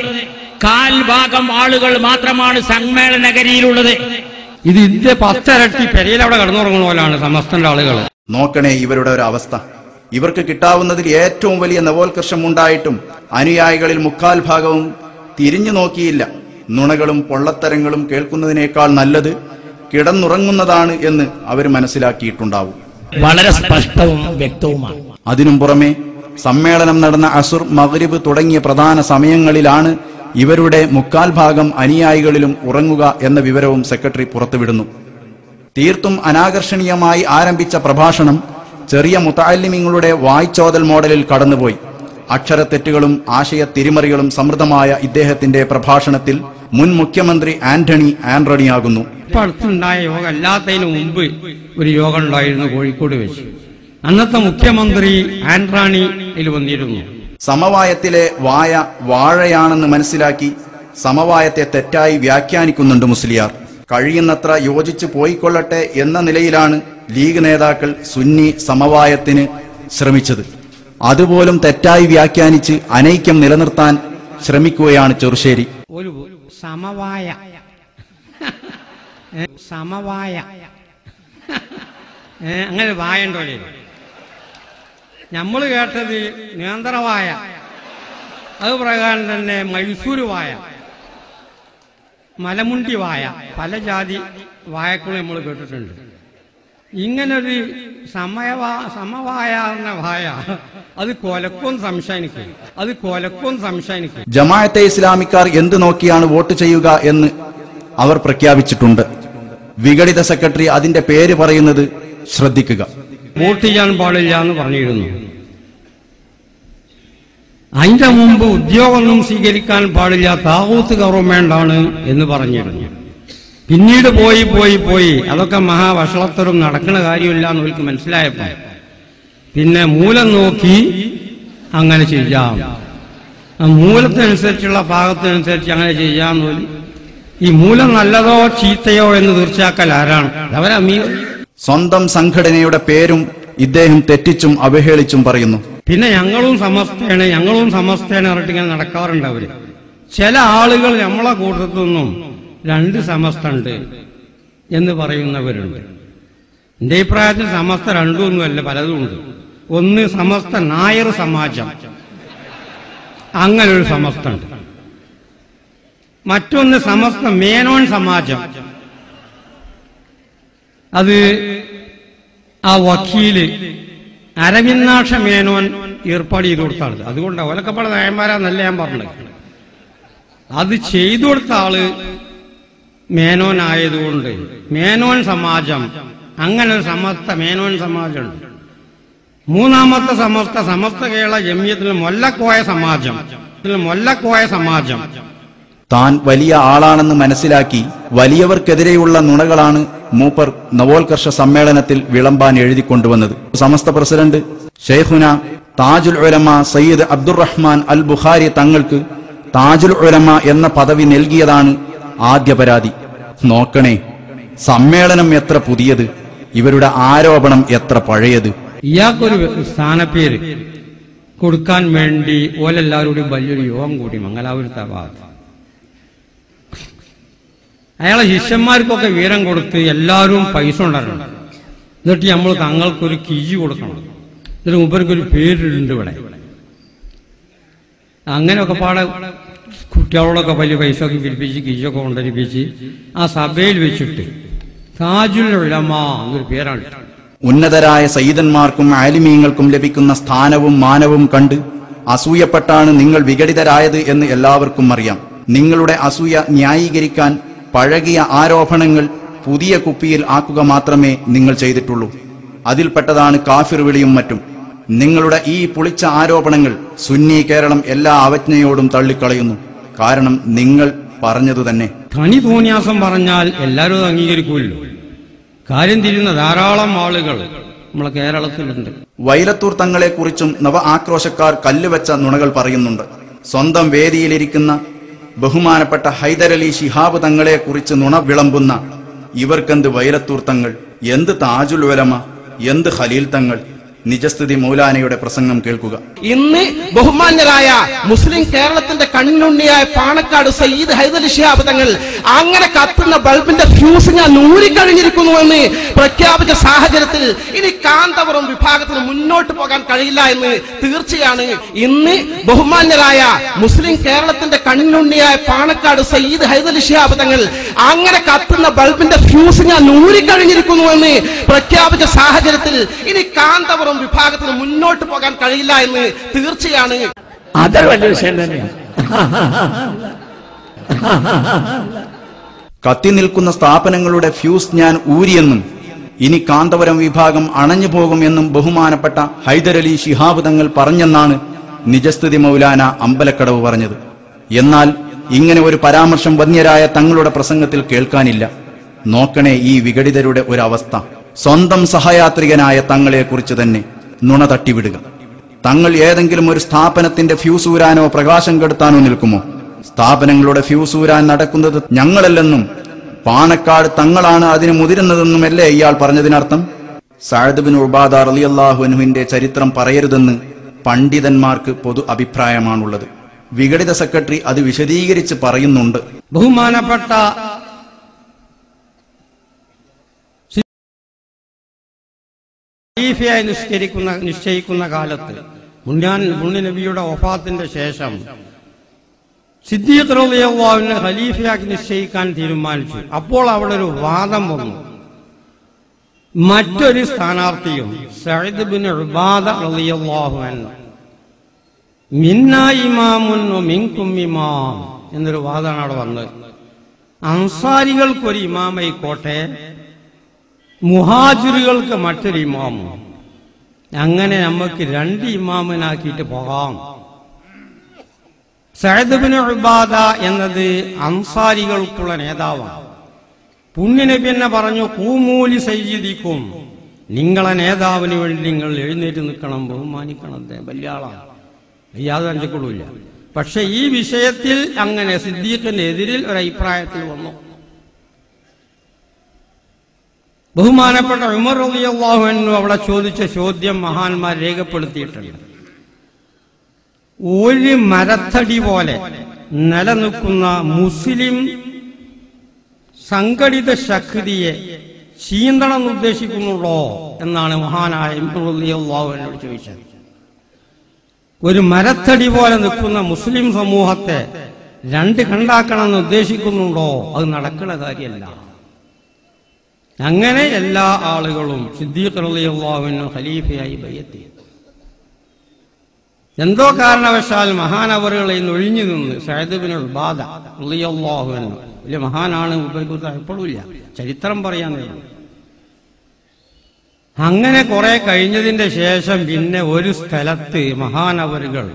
1/4 ആളുകൾ മാത്രമാണ് സമ്മേളനഗരിയിലുള്ളത്. ഇത് ഇതിന്റെ 10 ഇരട്ടി പെരയിൽ അവിടെ കിടന്നുറങ്ങുന്ന പോലാണ് സമസ്തന്റെ ആളുകൾ. നോക്കണേ ഇവരുടെ ഒരു അവസ്ഥ. ഇവർക്ക് കിട്ടാവുന്നതിൽ ഏറ്റവും വലിയ നവോത്കർഷം ഉണ്ടായിട്ടും അനുയായികളിൽ 3/4 തിരിഞ്ഞു നോക്കിയില്ല. നുണകളും പൊള്ളത്തരങ്ങളും കേൾക്കുന്നതിനേക്കാൾ നല്ലത് കിടന്നുറങ്ങുന്നതാണ് എന്ന് അവർ മനസ്സിലാക്കിയിട്ടുണ്ടാവും. വളരെ സ്പഷ്ടവും വ്യക്തവുമാണ്. അതിനും പുറമെ സമ്മേളനം നടന്ന അസുർ, മഗ്രിബ് തുടങ്ങിയ പ്രധാന സമയങ്ങളിലാണ് ഇവരുടെ 3/4 അനുയായികളിലും ഉറങ്ങുക എന്ന വിവരവും സെക്രട്ടറി പുറത്തുവിടുന്നു. തീർത്തും അനാകർഷണീയമായി ആരംഭിച്ച പ്രഭാഷണം ചെറിയ മുതഅല്ലിമീങ്ങളുടെ വായ്ചോദൽ മോഡലിൽ കടന്നുപോയി. അക്ഷരത്തെറ്റുകളും ആശയ തിരിമറികളും സമൃദ്ധമായ ഇദ്ദേഹത്തിന്റെ പ്രഭാഷണത്തിൽ മുൻ മുഖ്യമന്ത്രി ആന്റണിയാകുന്നു. ഇപ്പൊ അടുത്തുണ്ടായ യോഗം അല്ലാത്തതിന് മുമ്പ് ഒരു യോഗം ഉണ്ടായിരുന്നു കോഴിക്കോട് വെച്ച്. അന്നത്തെ മുഖ്യമന്ത്രി ആന്റണി ഇതിൽ വന്നിരുന്നു. സമവായത്തിലെ വായ വാഴയാണെന്ന് മനസ്സിലാക്കി സമവായത്തെ തെറ്റായി വ്യാഖ്യാനിക്കുന്നുണ്ട് മുസ്ലിയാർ. കഴിയുന്നത്ര യോജിച്ചു പോയിക്കൊള്ളട്ടെ എന്ന നിലയിലാണ് ലീഗ് നേതാക്കൾ സുന്നി സമവായത്തിന് ശ്രമിച്ചത്. അതുപോലും തെറ്റായി വ്യാഖ്യാനിച്ച് അനൈക്യം നിലനിർത്താൻ ശ്രമിക്കുകയാണ് ചെറുശ്ശേരി. ഒരു സമവായ സമവായ അങ്ങനെ വായ ഉണ്ടോ? നമ്മൾ കേട്ടത് നിയന്ത്രവായ, അത് പ്രകാരം തന്നെ മൈസൂർ വായ, മലമുണ്ടി വായ, പല ജാതി വായക്കളും നമ്മൾ കേട്ടിട്ടുണ്ട്. ഇങ്ങനൊരു സമവായ എന്ന വായ അത് കൊലക്കും സംശയിക്കും. ജമാഅത്തെ ഇസ്ലാമിക്കാർ എന്ത് നോക്കിയാണ് വോട്ട് ചെയ്യുക എന്ന് അവർ പ്രഖ്യാപിച്ചിട്ടുണ്ട്. വിഘടിത സെക്രട്ടറി അതിന്റെ പേര് പറയുന്നത് ശ്രദ്ധിക്കുക. വോട്ട് ചെയ്യാൻ പാടില്ല എന്ന് പറഞ്ഞിരുന്നു. അതിന്റെ മുമ്പ് ഉദ്യോഗമൊന്നും സ്വീകരിക്കാൻ പാടില്ല, താവൂത്ത് ഗവൺമെന്റാണ് എന്ന് പറഞ്ഞിരുന്നു. പിന്നീട് പോയി അതൊക്കെ മഹാവഷളത്തരും നടക്കുന്ന കാര്യമില്ല എന്ന് അവർക്ക് മനസ്സിലായപ്പോ പിന്നെ മൂലം നോക്കി അങ്ങനെ ചെയ്യാം, മൂലത്തിനനുസരിച്ചുള്ള ഭാഗത്തിനനുസരിച്ച് അങ്ങനെ ചെയ്യാന്ന് പോലും. ഈ മൂലം നല്ലതോ ചീത്തയോ എന്ന് തീർച്ചയാക്കൽ ആരാണ്? അവരമീർ. സ്വന്തം സംഘടനയുടെ പേരും ഇദ്ദേഹം തെറ്റിച്ചും അവഹേളിച്ചും പറയുന്നു. പിന്നെ ഞങ്ങളും സമസ്തയാണ് പറഞ്ഞിട്ടിങ്ങനെ നടക്കാറുണ്ട് അവര്. ചില ആളുകൾ നമ്മളെ കൂട്ടത്തൊന്നും 2 സമസ്ത ഉണ്ട് എന്ന് പറയുന്നവരുണ്ട്. എന്റെ അഭിപ്രായത്തിൽ സമസ്ത 2 ഒന്നുമല്ല, പലതും ഉണ്ട്. ഒന്ന് സമസ്ത നായർ സമാജം, അങ്ങനൊരു സമസ്ത ഉണ്ട്. മറ്റൊന്ന് സമസ്ത മേനോൻ സമാജം, അത് ആ വക്കീല് അരവിന്ദാക്ഷ മേനോൻ ഏർപ്പാട് ചെയ്തു കൊടുത്താണ്. അതുകൊണ്ട് ഓലക്കപ്പാട് നായന്മാരാന്നല്ല ഞാൻ പറഞ്ഞത്. അത് ചെയ്തു കൊടുത്ത ആള് മേനോനായതുകൊണ്ട് മേനോൻ സമാജം, അങ്ങനെ ഒരു സമസ്ത മേനോൻ സമാജമുണ്ട്. മൂന്നാമത്തെ സമസ്ത കേരള ജമിയത്തിൽ മൊല്ലക്കോയ സമാജം. താൻ വലിയ ആളാണെന്ന് മനസ്സിലാക്കി വലിയവർക്കെതിരെയുള്ള നുണകളാണ് മൂപ്പർ നവോത്കർഷ സമ്മേളനത്തിൽ വിളമ്പാൻ എഴുതിക്കൊണ്ടുവന്നത്. സമസ്ത പ്രസിഡന്റ് ഷെയ്ഖുന താജുൽ ഉലമ സയ്യിദ് അബ്ദുറഹ്മാൻ അൽ ബുഖാരി തങ്ങൾക്ക് താജുൽ ഉലമ എന്ന പദവി നൽകിയതാണ് ആദ്യ പരാതി. നോക്കണേ, സമ്മേളനം എത്ര പുതിയത്, ഇവരുടെ ആരോപണം എത്ര പഴയത്. ഇയാൾക്കൊരു സ്ഥാനപ്പേര് കൊടുക്കാൻ വേണ്ടി ഓലെല്ലാവരോടും വലിയൊരു യോഗം കൂടി മംഗലാപുരത്തെ ഭാഗത്ത്. അയാളെ ശിഷ്യന്മാർക്കൊക്കെ വീരം കൊടുത്ത് എല്ലാവരും പൈസ ഉണ്ടാക്കണം. എന്നിട്ട് നമ്മൾ തങ്ങൾക്കൊരു കീഴ് കൊടുക്കണം. എന്നിട്ട് മൂപ്പർക്കൊരു പേരുണ്ട് ഇവിടെ. അങ്ങനെയൊക്കെ പാടെ കുട്ടികളോടൊക്കെ വലിയ പൈസ ഒക്കെ പിരിപ്പിച്ച് കീഴൊക്കെ കൊണ്ടരിപ്പിച്ച് ആ സഭയിൽ വെച്ചിട്ട് താജുൽ ഉലമ എന്നൊരു പേരാണ്. ഉന്നതരായ സയ്യിദന്മാർക്കും ആലിമീങ്ങൾക്കും ലഭിക്കുന്ന സ്ഥാനവും മാനവും കണ്ട് അസൂയപ്പെട്ടാണ് നിങ്ങൾ വിഘടിതരായത് എന്ന് എല്ലാവർക്കും അറിയാം. നിങ്ങളുടെ അസൂയ ന്യായീകരിക്കാൻ പഴകിയ ആരോപണങ്ങൾ പുതിയ കുപ്പിയിൽ ആക്കുക മാത്രമേ നിങ്ങൾ ചെയ്തിട്ടുള്ളൂ. അതിൽപ്പെട്ടതാണ് കാഫിർ വിളിയും മറ്റും. നിങ്ങളുടെ ഈ പുളിച്ച ആരോപണങ്ങൾ സുന്നി കേരളം എല്ലാ അവജ്ഞയോടും തള്ളിക്കളയുന്നു. കാരണം നിങ്ങൾ പറഞ്ഞതു തന്നെ. ധനി തോന്നിയാസം പറഞ്ഞാൽ എല്ലാവരും അംഗീകരിക്കുമല്ലോ. കാര്യം തിരിയുന്ന ധാരാളം ആളുകൾ നമ്മളെ കേരളത്തിലുണ്ട്. വൈലത്തൂർ തങ്ങളെക്കുറിച്ചും നവ ആക്രോശക്കാർ കല്ലുവെച്ച നുണകൾ പറയുന്നുണ്ട്. സ്വന്തം വേദിയിലിരിക്കുന്ന ബഹുമാനപ്പെട്ട ഹൈദരലി ശിഹാബ് തങ്ങളെക്കുറിച്ച് നുണ വിളമ്പുന്ന ഇവർക്കെന്ത് വൈലത്തൂർ തങ്ങൾ, എന്ത് താജുൽ ഉലമ, എന്ത് ഖലീൽ തങ്ങൾ. നിജസ്ഥിതി മൗലാനയുടെ പ്രസംഗം കേൾക്കുക. ഇന്ന് ബഹുമാന്യരായ മുസ്ലിം കേരളത്തിന്റെ കണ്ണുണ്ണിയായ പാണക്കാട് സയ്യിദ് ഹൈദരലി ശിഹാബ് തങ്ങൾ അങ്ങനെ കത്തുന്ന ബൾബിന്റെ ഫ്യൂസ് ഞാൻ ഊരിക്കഴിഞ്ഞിരിക്കുന്നുവെന്ന് പ്രഖ്യാപിച്ച സാഹചര്യത്തിൽ ഇനി കാന്തപുരം വിഭാഗത്തിന് മുന്നോട്ട് പോകാൻ കഴിയില്ല എന്ന് തീർച്ചയാണ്. ഇന്ന് ബഹുമാന്യരായ മുസ്ലിം കേരളത്തിന്റെ കണ്ണുണ്ണിയായ പാണക്കാട് സയ്യിദ് ഹൈദരലി ശിഹാബ് തങ്ങൾ അങ്ങനെ കത്തുന്ന ബൾബിന്റെ ഫ്യൂസ് ഞാൻ ഊരിക്കഴിഞ്ഞിരിക്കുന്നുവെന്ന് പ്രഖ്യാപിച്ച സാഹചര്യത്തിൽ ഇനി കാന്തപുരം വിഭാഗത്തിന് മുന്നോട്ട് പോകാൻ കഴിയില്ല എന്ന് തീർച്ചയാണ്. അതൊരു വലിയ വിഷയം തന്നെയാണ്. കത്തി നിൽക്കുന്ന സ്ഥാപനങ്ങളുടെ ഫ്യൂസ് ഞാൻ ഊരിയെന്നും ഇനി കാന്തപുരം വിഭാഗം അണഞ്ഞു പോകുമെന്നും ബഹുമാനപ്പെട്ട ഹൈദരലി ശിഹാബ് തങ്ങൾ പറഞ്ഞെന്നാണ് നിജസ്ഥിതി മൗലാന അമ്പലക്കടവ് പറഞ്ഞത്. എന്നാൽ ഇങ്ങനെ ഒരു പരാമർശം വന്യരായ തങ്ങളുടെ പ്രസംഗത്തിൽ കേൾക്കാനില്ല. നോക്കണേ ഈ വിഘടിതരുടെ ഒരവസ്ഥ. സ്വന്തം സഹയാത്രികനായ തങ്ങളെക്കുറിച്ച് തന്നെ നുണ തട്ടിവിടുക. തങ്ങൾ ഏതെങ്കിലും ഒരു സ്ഥാപനത്തിന്റെ ഫ്യൂസൂരാനോ പ്രകാശം കെടുത്താനോ നിൽക്കുമോ? സ്ഥാപനങ്ങളുടെ ഫ്യൂസൂരാൻ നടക്കുന്നത് ഞങ്ങളല്ലെന്നും പാണക്കാട് തങ്ങളാണ് അതിന് മുതിരുന്നതെന്നുമല്ലേ ഇയാൾ പറഞ്ഞതിനർത്ഥം? സഅദ് ബിൻ ഉബാദ റളിയല്ലാഹു അൻഹുവിന്റെ ചരിത്രം പറയരുതെന്ന് പണ്ഡിതന്മാർക്ക് പൊതു അഭിപ്രായമാണുള്ളത്. വിഘടിത സെക്രട്ടറി അത് വിശദീകരിച്ച് പറയുന്നുണ്ട്. ബഹുമാനപ്പെട്ട ഖലീഫയായി നിശ്ചയിക്കുന്ന കാലത്ത് മുന്നേ നബിയുടെ വഫാത്തിന്റെ ശേഷം സിദ്ദീഖ് റളിയല്ലാഹുവിനെ ഖലീഫയാക്കി നിശ്ചയിക്കാൻ തീരുമാനിച്ചു. അപ്പോൾ അവിടെ ഒരു വാദം വന്നു. മറ്റൊരു സ്ഥാനാർത്ഥിയും സഅദ് ഇബ്നു ഉബാദ റളിയല്ലാഹു അൻഹു മിന്നാ ഇമാമുൻ വമിൻകും ഇമാം എന്നൊരു വാദമാണ് അവിടെ വന്നത്. അൻസാരികൾക്കൊരു ഇമാമായിക്കോട്ടെ, മുഹാജിറുകൾക്ക് മറ്റൊരു ഇമാമും, അങ്ങനെ നമുക്ക് രണ്ട് ഇമാമിനാക്കിയിട്ട് പോകാം. സഅദ് ഇബ്നു ഉബാദ എന്നത് അൻസാരികൾക്കുള്ള നേതാവാണ്. പുണ്യനബി എന്നെ പറഞ്ഞു, ഖൂമൂലി സയ്യിദിക്കും, നിങ്ങളെ നേതാവിന് വേണ്ടി നിങ്ങൾ എഴുന്നേറ്റ് നിൽക്കണം, ബഹുമാനിക്കണം, വലിയ ആളാണ്, യാതൊരു അഞ്ചക്കൊള്ളില്ല. പക്ഷെ ഈ വിഷയത്തിൽ അങ്ങനെ സിദ്ദീഖിന്റെ എതിരിൽ ഒരു അഭിപ്രായത്തിൽ വന്നു. ബഹുമാനപ്പെട്ട ഉമർ റളിയല്ലാഹു അൻഹു അവിടെ ചോദിച്ച ചോദ്യം മഹാന്മാർ രേഖപ്പെടുത്തിയിട്ടുണ്ട്. ഒരു മരത്തടി പോലെ നിലനിൽക്കുന്ന മുസ്ലിം സംഘടിത ശക്തിയെ ചീന്തണം ഉദ്ദേശിക്കുന്നുണ്ടോ എന്നാണ് മഹാനായ ഉമർ റളിയല്ലാഹു അൻഹു ചോദിച്ചത്. ഒരു മരത്തടി പോലെ നിൽക്കുന്ന മുസ്ലിം സമൂഹത്തെ രണ്ട് കണ്ടാക്കണമെന്ന് ഉദ്ദേശിക്കുന്നുണ്ടോ? അത് നടക്കുന്ന കാര്യമല്ല. അങ്ങനെ എല്ലാ ആളുകളും സിദ്ദീഖ് റളിയല്ലാഹു അൻഹു ഖലീഫയായി ബൈഅത്ത് ചെയ്തു. എന്തോ കാരണവശാൽ മഹാനവറുകളിൽ നിന്ന് ഒഴിഞ്ഞു നിന്ന് സഅദ് ഇബ്നു ഉബാദ റളിയല്ലാഹു അൻഹു, വലിയ മഹാനാണ്, ഇപ്പോഴുമില്ല, ചരിത്രം പറയാൻ കഴിയും. അങ്ങനെ കുറെ കഴിഞ്ഞതിന്റെ ശേഷം പിന്നെ ഒരു സ്ഥലത്ത് മഹാനവറുകൾ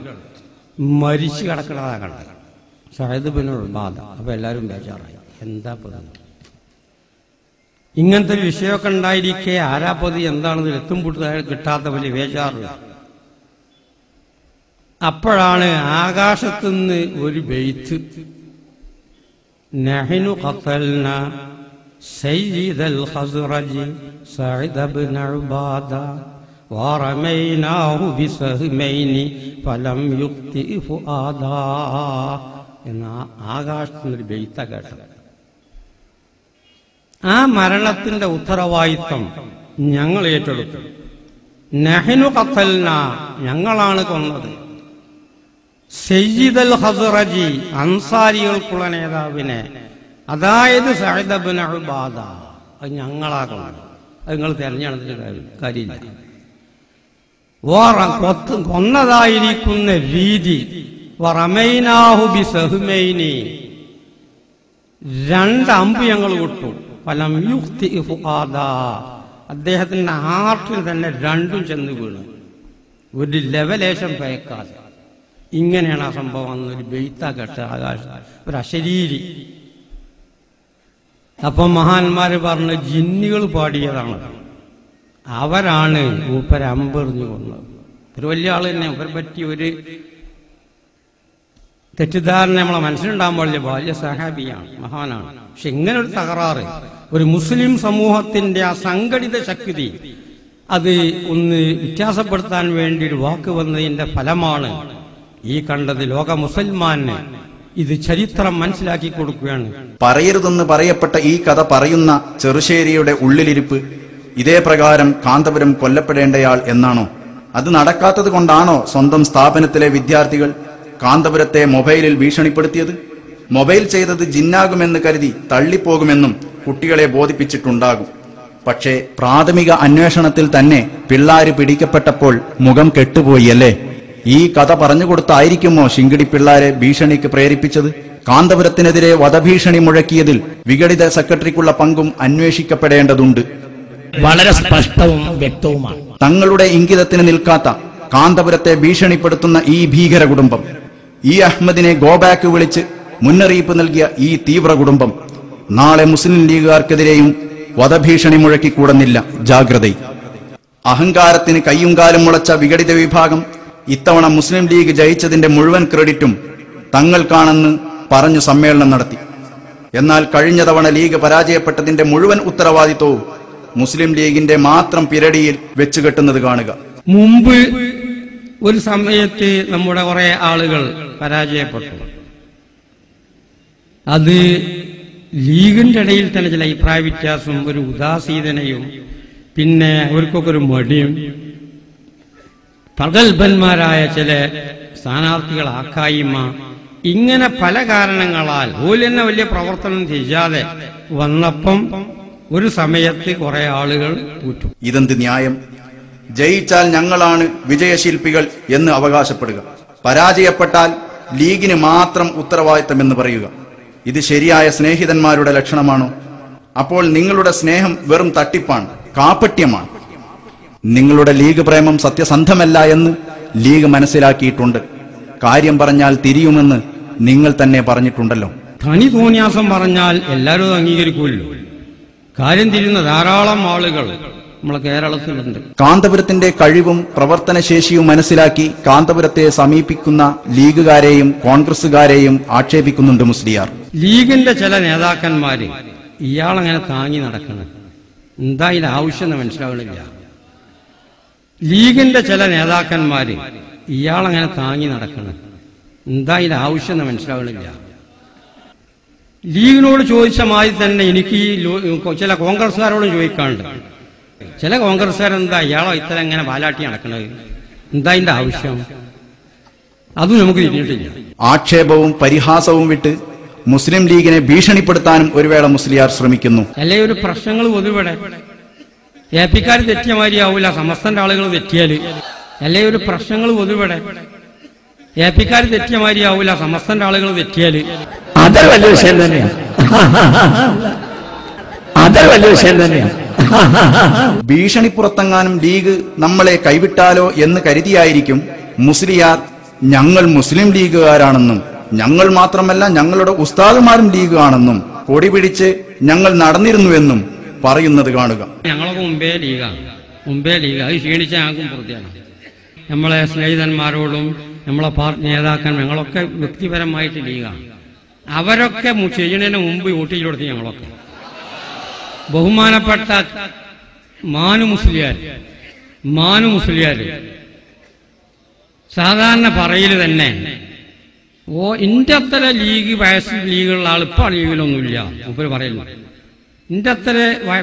മരിച്ചു കിടക്കുന്നതാ കണ്ടത്, സഅദ് ഇബ്നു ഉബാദ. അപ്പൊ എല്ലാവരും ബേജാറായി, എന്താ പറയുന്നത്? ഇങ്ങനത്തെ ഒരു വിഷയമൊക്കെ ഉണ്ടായിരിക്കെ ആരാപ്പതി എന്താണെന്ന് എത്തും കിട്ടാത്ത വലിയ ബേജാറ്. അപ്പോഴാണ് ആകാശത്തുനിന്ന് ഒരു ബെയ്ത്ത്, നഹ്നു ഖതൽന സയ്യിദൽ ഖസ്റജി സഅദ് ഇബ്നു ഉബാദ വറമൈനാഹു ബിസഹ്മൈനി ഫലം യുഖ്തി ഫുആദാ എന്ന ആകാശത്തുനിന്നൊരു ബെയ്ത്ത കേട്ടത്. ആ മരണത്തിന്റെ ഉത്തരവാദിത്വം ഞങ്ങൾ ഏറ്റെടുത്തു. നഹ്നു ഖതൽന, ഞങ്ങളാണ് കൊന്നത്, സയ്യിദൽ ഖസ്റജി, അൻസാരികൾക്കുള്ള നേതാവിനെ, അതായത് സഅദ് ഇബ്നു ഉബാദ, അത് ഞങ്ങളാ കൊന്നത്. അത് നിങ്ങൾ തെരഞ്ഞെടുത്തിട്ട് കാര്യമില്ല. കൊന്നതായിരിക്കുന്ന രീതി, വറമൈനാഹു ബിസഹ്മൈനി, രണ്ട് അമ്പ് ഞങ്ങൾ വിട്ടു, ഫലം യുഖ്തി ഫുആദാ, അദ്ദേഹത്തിന്റെ ഹാർട്ടിൽ തന്നെ രണ്ടും ചെന്ന് വീണു, ഒരു ലെവലേശം പയക്കാതെ. ഇങ്ങനെയാണ് ആ സംഭവം. ഒരു ബെയ്ത്ത കെട്ട ആകാശം, ഒരു അശരീരി. അപ്പം മഹാന്മാര് പറഞ്ഞ് ജിന്നുകൾ പാടിയതാണ്, അവരാണ് മൂപ്പരെ അമ്പെറിഞ്ഞു കൊന്നത്. ഒരു വലിയ ആള് തന്നെ, ഇവരെ പറ്റി ഒരു തെറ്റിദ്ധാരണ നമ്മളെ മനസ്സിലുണ്ടാകാൻ പാടില്ല, വലിയ സഹാബിയാണ്, മഹാനാണ്. പക്ഷെ ഇങ്ങനെ ഒരു തകരാറ് ഒരു മുസ്ലിം സമൂഹത്തിന്റെ ആ സംഘടിത ശക്തി അത് ഒന്ന് വ്യത്യാസപ്പെടുത്താൻ വേണ്ടി ഒരു വാക്ക് വന്നതിന്റെ ഫലമാണ് ഈ കണ്ടത്. ലോക മുസൽമാന് ഇത് ചരിത്രം മനസ്സിലാക്കി കൊടുക്കുകയാണ്. പറയരുതെന്ന് പറയപ്പെട്ട ഈ കഥ പറയുന്ന ചെറുശ്ശേരിയുടെ ഉള്ളിലിരിപ്പ് ഇതേ പ്രകാരം കാന്തപുരം കൊല്ലപ്പെടേണ്ടയാൾ എന്നാണോ? അത് നടക്കാത്തത് കൊണ്ടാണോ സ്വന്തം സ്ഥാപനത്തിലെ വിദ്യാർത്ഥികൾ കാന്തപുരത്തെ മൊബൈലിൽ ഭീഷണിപ്പെടുത്തിയത്? മൊബൈൽ ചെയ്തത് ജിന്നാകുമെന്ന് കരുതി തള്ളിപ്പോകുമെന്നും കുട്ടികളെ ബോധിപ്പിച്ചിട്ടുണ്ടാകും. പക്ഷേ പ്രാഥമിക അന്വേഷണത്തിൽ തന്നെ പിള്ളാര് പിടിക്കപ്പെട്ടപ്പോൾ മുഖം കെട്ടുപോയി അല്ലേ? ഈ കഥ പറഞ്ഞുകൊടുത്തായിരിക്കുമോ ശിങ്കിടി പിള്ളാരെ ഭീഷണിക്ക് പ്രേരിപ്പിച്ചത്? കാന്തപുരത്തിനെതിരെ വധഭീഷണി മുഴക്കിയതിൽ വിഘടിത സെക്രട്ടറിക്കുള്ള പങ്കും അന്വേഷിക്കപ്പെടേണ്ടതുണ്ട്. വളരെ സ്പഷ്ടവും വ്യക്തവുമാണ്. തങ്ങളുടെ ഇംഗിതത്തിന് നിൽക്കാത്ത കാന്തപുരത്തെ ഭീഷണിപ്പെടുത്തുന്ന ഈ ഭീകര കുടുംബം, ഈ അഹമ്മദിനെ ഗോബാക്ക് വിളിച്ച് മുന്നറിയിപ്പ് നൽകിയ ഈ തീവ്ര കുടുംബം നാളെ മുസ്ലിം ലീഗുകാർക്കെതിരെയും വധഭീഷണി മുഴക്കിക്കൂടുന്നില്ല. ജാഗ്രത. അഹങ്കാരത്തിന് കയ്യും കാലും മുളച്ച വിഘടിത വിഭാഗം ഇത്തവണ മുസ്ലിം ലീഗ് ജയിച്ചതിന്റെ മുഴുവൻ ക്രെഡിറ്റും തങ്ങൾക്കാണെന്ന് പറഞ്ഞു സമ്മേളനം നടത്തി. എന്നാൽ കഴിഞ്ഞ തവണ ലീഗ് പരാജയപ്പെട്ടതിന്റെ മുഴുവൻ ഒരു സമയത്ത് നമ്മുടെ കുറെ ആളുകൾ പരാജയപ്പെട്ടു. അത് ലീഗിന്റെ ഇടയിൽ തന്നെ ചില അഭിപ്രായ വ്യത്യാസവും ഒരു ഉദാസീനതയും പിന്നെ അവർക്കൊക്കെ ഒരു മടിയും പ്രഗത്ഭന്മാരായ ചില സ്ഥാനാർത്ഥികളാക്കായ്മ, ഇങ്ങനെ പല കാരണങ്ങളാൽ ഓല് തന്നെ വലിയ പ്രവർത്തനം ചെയ്യാതെ വന്നപ്പം ഒരു സമയത്ത് കുറെ ആളുകൾ കൂറ്റു. ഇതെന്ത് ന്യായം? ജയിച്ചാൽ ഞങ്ങളാണ് വിജയശില്പികൾ എന്ന് അവകാശപ്പെടുക, പരാജയപ്പെട്ടാൽ ലീഗിന് മാത്രം ഉത്തരവാദിത്തമെന്ന് പറയുക. ഇത് ശരിയായ സ്നേഹിതന്മാരുടെ ലക്ഷണമാണോ? അപ്പോൾ നിങ്ങളുടെ സ്നേഹം വെറും തട്ടിപ്പാണ്, കാപട്യമാണ്. നിങ്ങളുടെ ലീഗ് പ്രേമം സത്യസന്ധമല്ല എന്ന് ലീഗ് മനസ്സിലാക്കിയിട്ടുണ്ട്. കാര്യം പറഞ്ഞാൽ തിരിയുമെന്ന് നിങ്ങൾ തന്നെ പറഞ്ഞിട്ടുണ്ടല്ലോ. ധനി തോന്നിയാസം പറഞ്ഞാൽ എല്ലാവരും അത് അംഗീകരിക്കുമല്ലോ. കാര്യം തിരിയുന്ന ധാരാളം ആളുകൾ നമ്മളെ കേരളത്തിലുണ്ട്. കാന്തപുരത്തിന്റെ കഴിവും പ്രവർത്തനശേഷിയും മനസ്സിലാക്കി കാന്തപുരത്തെ സമീപിക്കുന്ന ലീഗുകാരെയും കോൺഗ്രസുകാരെയും ആക്ഷേപിക്കുന്നുണ്ട് മുസ്ലിയാർ. ലീഗിന്റെ ചില നേതാക്കന്മാര് ഇയാളങ്ങനെ താങ്ങി നടക്കണം, എന്താ ഇതിന്റെ ആവശ്യം എന്ന് മനസ്സിലാവണില്ല. ലീഗിന്റെ ചില നേതാക്കന്മാര് ഇയാളങ്ങനെ താങ്ങി നടക്കണം, എന്താ ഇതിന്റെ ആവശ്യം എന്ന് മനസ്സിലാവണില്ല. ലീഗിനോട് ചോദിച്ച മാതിരി തന്നെ എനിക്ക് ഈ ചില കോൺഗ്രസ്സുകാരോടും ചോദിക്കാണ്ട്. ചില കോൺഗ്രസ്സുകാരെന്താ ഇയാളോ ഇത്ര എങ്ങനെ വാലാട്ടി നടക്കണത്, എന്താ ഇതിന്റെ ആവശ്യം? അതും നമുക്ക് തിരിഞ്ഞിട്ടില്ല. ആക്ഷേപവും പരിഹാസവും വിട്ട് മുസ്ലിം ലീഗിനെ ഭീഷണിപ്പെടുത്താനും ഒരു വേള മുസ്ലിയാർ ശ്രമിക്കുന്നു. അല്ലെ ഒരു പ്രശ്നങ്ങൾ പൊതുവിടെ ഏപ്പിക്കാർ തെറ്റിയ മാതിരിയാവൂല സമസ്തന്റെ ആളുകൾ തെറ്റിയാല്. അല്ലെ ഒരു പ്രശ്നങ്ങൾ പൊതുവിടെ ഏപ്പിക്കാർ തെറ്റിയ മാതിരിയാവൂല സമസ്തന്റെ ആളുകൾ തെറ്റിയാല്. അതൊരു വലിയ വിഷയം തന്നെയാണ്. അതൊരു വലിയ വിഷയം തന്നെയാണ്. ഭീഷണി പുറത്തെങ്ങാനും ലീഗ് നമ്മളെ കൈവിട്ടാലോ എന്ന് കരുതിയായിരിക്കും മുസ്ലിയാർ ഞങ്ങൾ മുസ്ലിം ലീഗുകാരാണെന്നും ഞങ്ങൾ മാത്രമല്ല ഞങ്ങളുടെ ഉസ്താദുമാരും ലീഗ് ആണെന്നും കൊടി പിടിച്ച് ഞങ്ങൾ നടന്നിരുന്നുവെന്നും പറയുന്നത് കാണുക. ഞങ്ങളൊക്കെ മുമ്പേ ലീഗാണ്, അത് ക്ഷീണിച്ച ഞങ്ങൾക്കും പൂർത്തിയാണ്. നമ്മളെ സ്നേഹിതന്മാരോടും നമ്മളെ പാർട്ടി നേതാക്കന്മാർ ഞങ്ങളൊക്കെ വ്യക്തിപരമായിട്ട് ലീഗാണ്. അവരൊക്കെ ചെയ്യുന്നതിന് മുമ്പ് വോട്ട് കൊടുത്ത് ഞങ്ങളൊക്കെ ബഹുമാനപ്പെട്ട മാനു മുസ്ലിയാർ സാധാരണ പറയല് തന്നെ ഇന്റെ അത്ര ലീഗ് വയസ്സ് ലീഗുള്ള ആൾ ഇപ്പൊ ലീഗിലൊന്നുമില്ല. മുപ്പര് പറയുന്നു ഇന്റെ അത്ര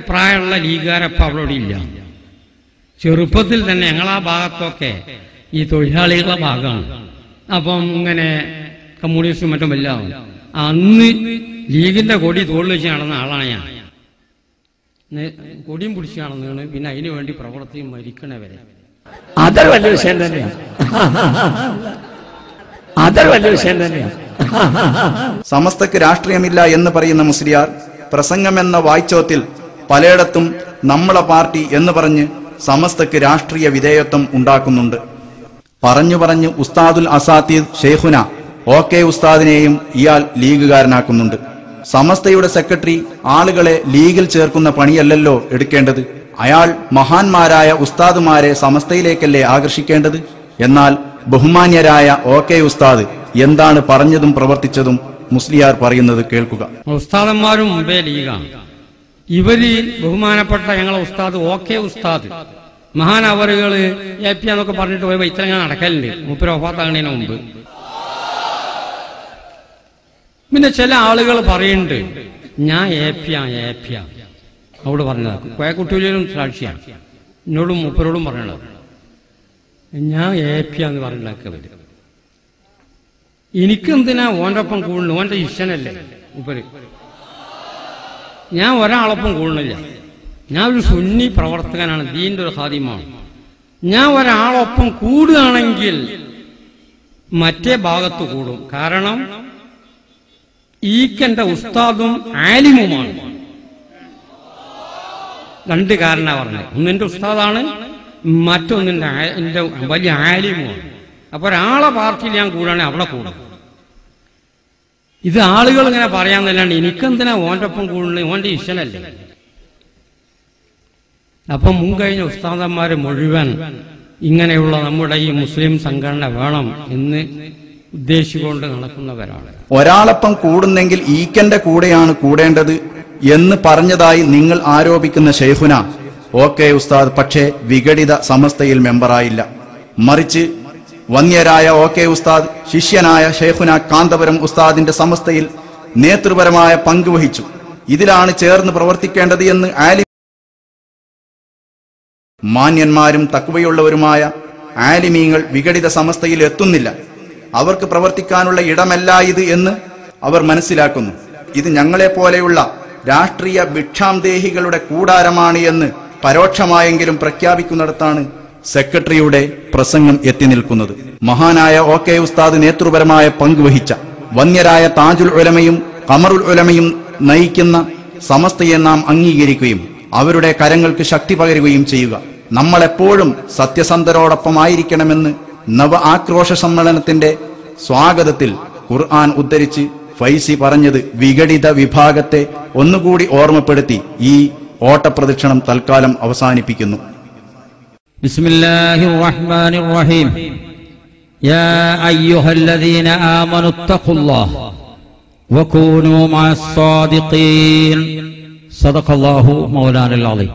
പ്രായമുള്ള ലീഗുകാരപ്പം അവിടെ ഇല്ല. ചെറുപ്പത്തിൽ തന്നെ ഞങ്ങളാ ഭാഗത്തൊക്കെ ഈ തൊഴിലാളികളുടെ ഭാഗമാണ്. അപ്പം ഇങ്ങനെ കമ്മ്യൂണിസ്റ്റും മറ്റും എല്ലാം അന്ന് ലീഗിന്റെ കൊടി തോളിൽ വെച്ച് നടന്ന ആളാണ് ഞാൻ. കൊടിയും പിടിച്ച് നടന്നാണ്, പിന്നെ അതിനു വേണ്ടി പ്രവർത്തിയും മരിക്കണവരെ. അതൊരു വലിയ വിഷയം തന്നെയാണ്. അതൊരു വലിയ വിഷയം തന്നെയാണ്. സമസ്തക്ക് രാഷ്ട്രീയമില്ല എന്ന് പറയുന്ന മുസ്ലിയാർ പ്രസംഗമെന്ന വായ്ചോത്തിൽ പലയിടത്തും നമ്മളെ പാർട്ടി എന്ന് പറഞ്ഞ് സമസ്തക്ക് രാഷ്ട്രീയ വിധേയത്വം ഉണ്ടാക്കുന്നുണ്ട്. പറഞ്ഞു ഉസ്താദുൽ അസാത്തീദ് ഷെയ്ഖുന OK ഉസ്താദിനെയും ഇയാൾ ലീഗുകാരനാക്കുന്നുണ്ട്. സമസ്തയുടെ സെക്രട്ടറി ആളുകളെ ലീഗിൽ ചേർക്കുന്ന പണിയല്ലല്ലോ എടുക്കേണ്ടത്. അയാൾ മഹാന്മാരായ ഉസ്താദുമാരെ സമസ്തയിലേക്കല്ലേ ആകർഷിക്കേണ്ടത്. എന്നാൽ ബഹുമാന്യരായ OK ഉസ്താദ് എന്താണ് പറഞ്ഞതും പ്രവർത്തിച്ചതും മുസ്ലിയാർ പറയുന്നത് കേൾക്കുക. ഉസ്താദന്മാരും മുമ്പേ ലീഗാണ്. ഇവര് ബഹുമാനപ്പെട്ട ഞങ്ങളെ ഉസ്താദ് OK ഉസ്താദ് മഹാനവറുകള് AP എന്നൊക്കെ പറഞ്ഞിട്ട് പോയപ്പോ ഇത്ര ഞാൻ നടക്കലുണ്ട് മുപ്പര് വഫാത്താകുന്നതിന് മുമ്പ്. പിന്നെ ചില ആളുകൾ പറയുന്നുണ്ട് ഞാൻ AP അവിടെ പറഞ്ഞത് കോയക്കുട്ടിയിലും സാക്ഷിയാണ്. എന്നോടും മുപ്പരോടും പറയണത് ഞാൻ AP എന്ന് പറഞ്ഞിട്ടൊക്കെ വരും. എനിക്കെന്തിനാ ഓന്റെ ഒപ്പം കൂടുന്നു? ഓന്റെ ഇഷ്ടനല്ലേ മുപ്പര്. ഞാൻ ഒരാളൊപ്പം കൂടുന്നില്ല. ഞാൻ ഒരു സുന്നി പ്രവർത്തകനാണ്, ദീന്റെ ഒരു ഖാദിമാണ്. ഞാൻ ഒരാളൊപ്പം കൂടുകയാണെങ്കിൽ മറ്റേ ഭാഗത്ത് കൂടും. കാരണം ഈക്കെന്റെ ഉസ്താദും ആലിമുമാണ്. രണ്ട് കാരണമാണ് പറഞ്ഞത്. ഒന്നിന്റെ ഉസ്താദാണ്, മറ്റൊന്നിന്റെ എന്റെ വലിയ ആലിമുമാണ്. അപ്പൊ ഒരാളെ പാർട്ടിയിൽ ഞാൻ കൂടുകയാണെങ്കിൽ അവിടെ കൂടും. ഇത് ആളുകൾ ഇങ്ങനെ പറയാന്നല്ലാണ്ട് എനിക്കെന്തിനാ ഓന്റെ ഒപ്പം കൂടുന്നത്? ഓന്റെ ഇഷ്ടനല്ലേ. അപ്പം മുൻകഴിഞ്ഞ ഉസ്താദന്മാര് മുഴുവൻ ഇങ്ങനെയുള്ള നമ്മുടെ ഈ മുസ്ലിം സംഘടന വേണം എന്ന് ഉദ്ദേശിച്ചുകൊണ്ട് നടക്കുന്നവരാണ്. ഒരാളൊപ്പം കൂടുന്നെങ്കിൽ ഈക്കന്റെ കൂടെയാണ് കൂടേണ്ടത് എന്ന് പറഞ്ഞതായി നിങ്ങൾ ആരോപിക്കുന്ന ഷെയ്ഖുന OK ഉസ്താദ് പക്ഷേ വിഘടിത സമസ്തയിൽ മെമ്പറായില്ല. മറിച്ച് വന്യരായ OK ഉസ്താദ് ശിഷ്യനായ ഷെയ്ഖുന കാന്തപുരം ഉസ്താദിന്റെ സമസ്തയിൽ നേതൃപരമായ പങ്കുവഹിച്ചു. ഇതിലാണ് ചേർന്ന് പ്രവർത്തിക്കേണ്ടത് എന്ന് മാന്യന്മാരും തഖ്വയുള്ളവരുമായ ആലിമീങ്ങൾ വിഘടിത സമസ്തയിൽ എത്തുന്നില്ല. അവർക്ക് പ്രവർത്തിക്കാനുള്ള ഇടമല്ല ഇത് എന്ന് അവർ മനസ്സിലാക്കുന്നു. ഇത് ഞങ്ങളെപ്പോലെയുള്ള രാഷ്ട്രീയ ഭിക്ഷാംദേഹികളുടെ കൂടാരമാണ് എന്ന് പരോക്ഷമായെങ്കിലും പ്രഖ്യാപിക്കുന്നിടത്താണ് സെക്രട്ടറിയുടെ പ്രസംഗം എത്തി നിൽക്കുന്നത്. മഹാനായ OK ഉസ്താദ് നേതൃപരമായ പങ്കുവഹിച്ച വന്യരായ താജുൽ ഉലമയും ഖമറുൽ ഉലമയും നയിക്കുന്ന സമസ്തയെ നാം അംഗീകരിക്കുകയും അവരുടെ കരങ്ങൾക്ക് ശക്തി പകരുകയും ചെയ്യുക. നമ്മളെപ്പോഴും സത്യസന്ധരോടൊപ്പമായിരിക്കണമെന്ന് നവ ആക്രോശ സമ്മേളനത്തിന്റെ സ്വാഗതത്തിൽ ഖുർആൻ ഉദ്ധരിച്ച് ഫൈസി പറഞ്ഞത് വിഘടിത വിഭാഗത്തെ ഒന്നുകൂടി ഓർമ്മപ്പെടുത്തി ഈ ഓട്ടപ്രദക്ഷിണം തൽക്കാലം അവസാനിപ്പിക്കുന്നു. ബിസ്മില്ലാഹിർ റഹ്മാനിർ റഹീം. യാ അയ്യുഹല്ലദീന ആമനു തഖുല്ലാഹ് വകൂനൂ മഅസ് സാദിഖീൻ. സദഖല്ലാഹു മൗലാനൽ അലീം.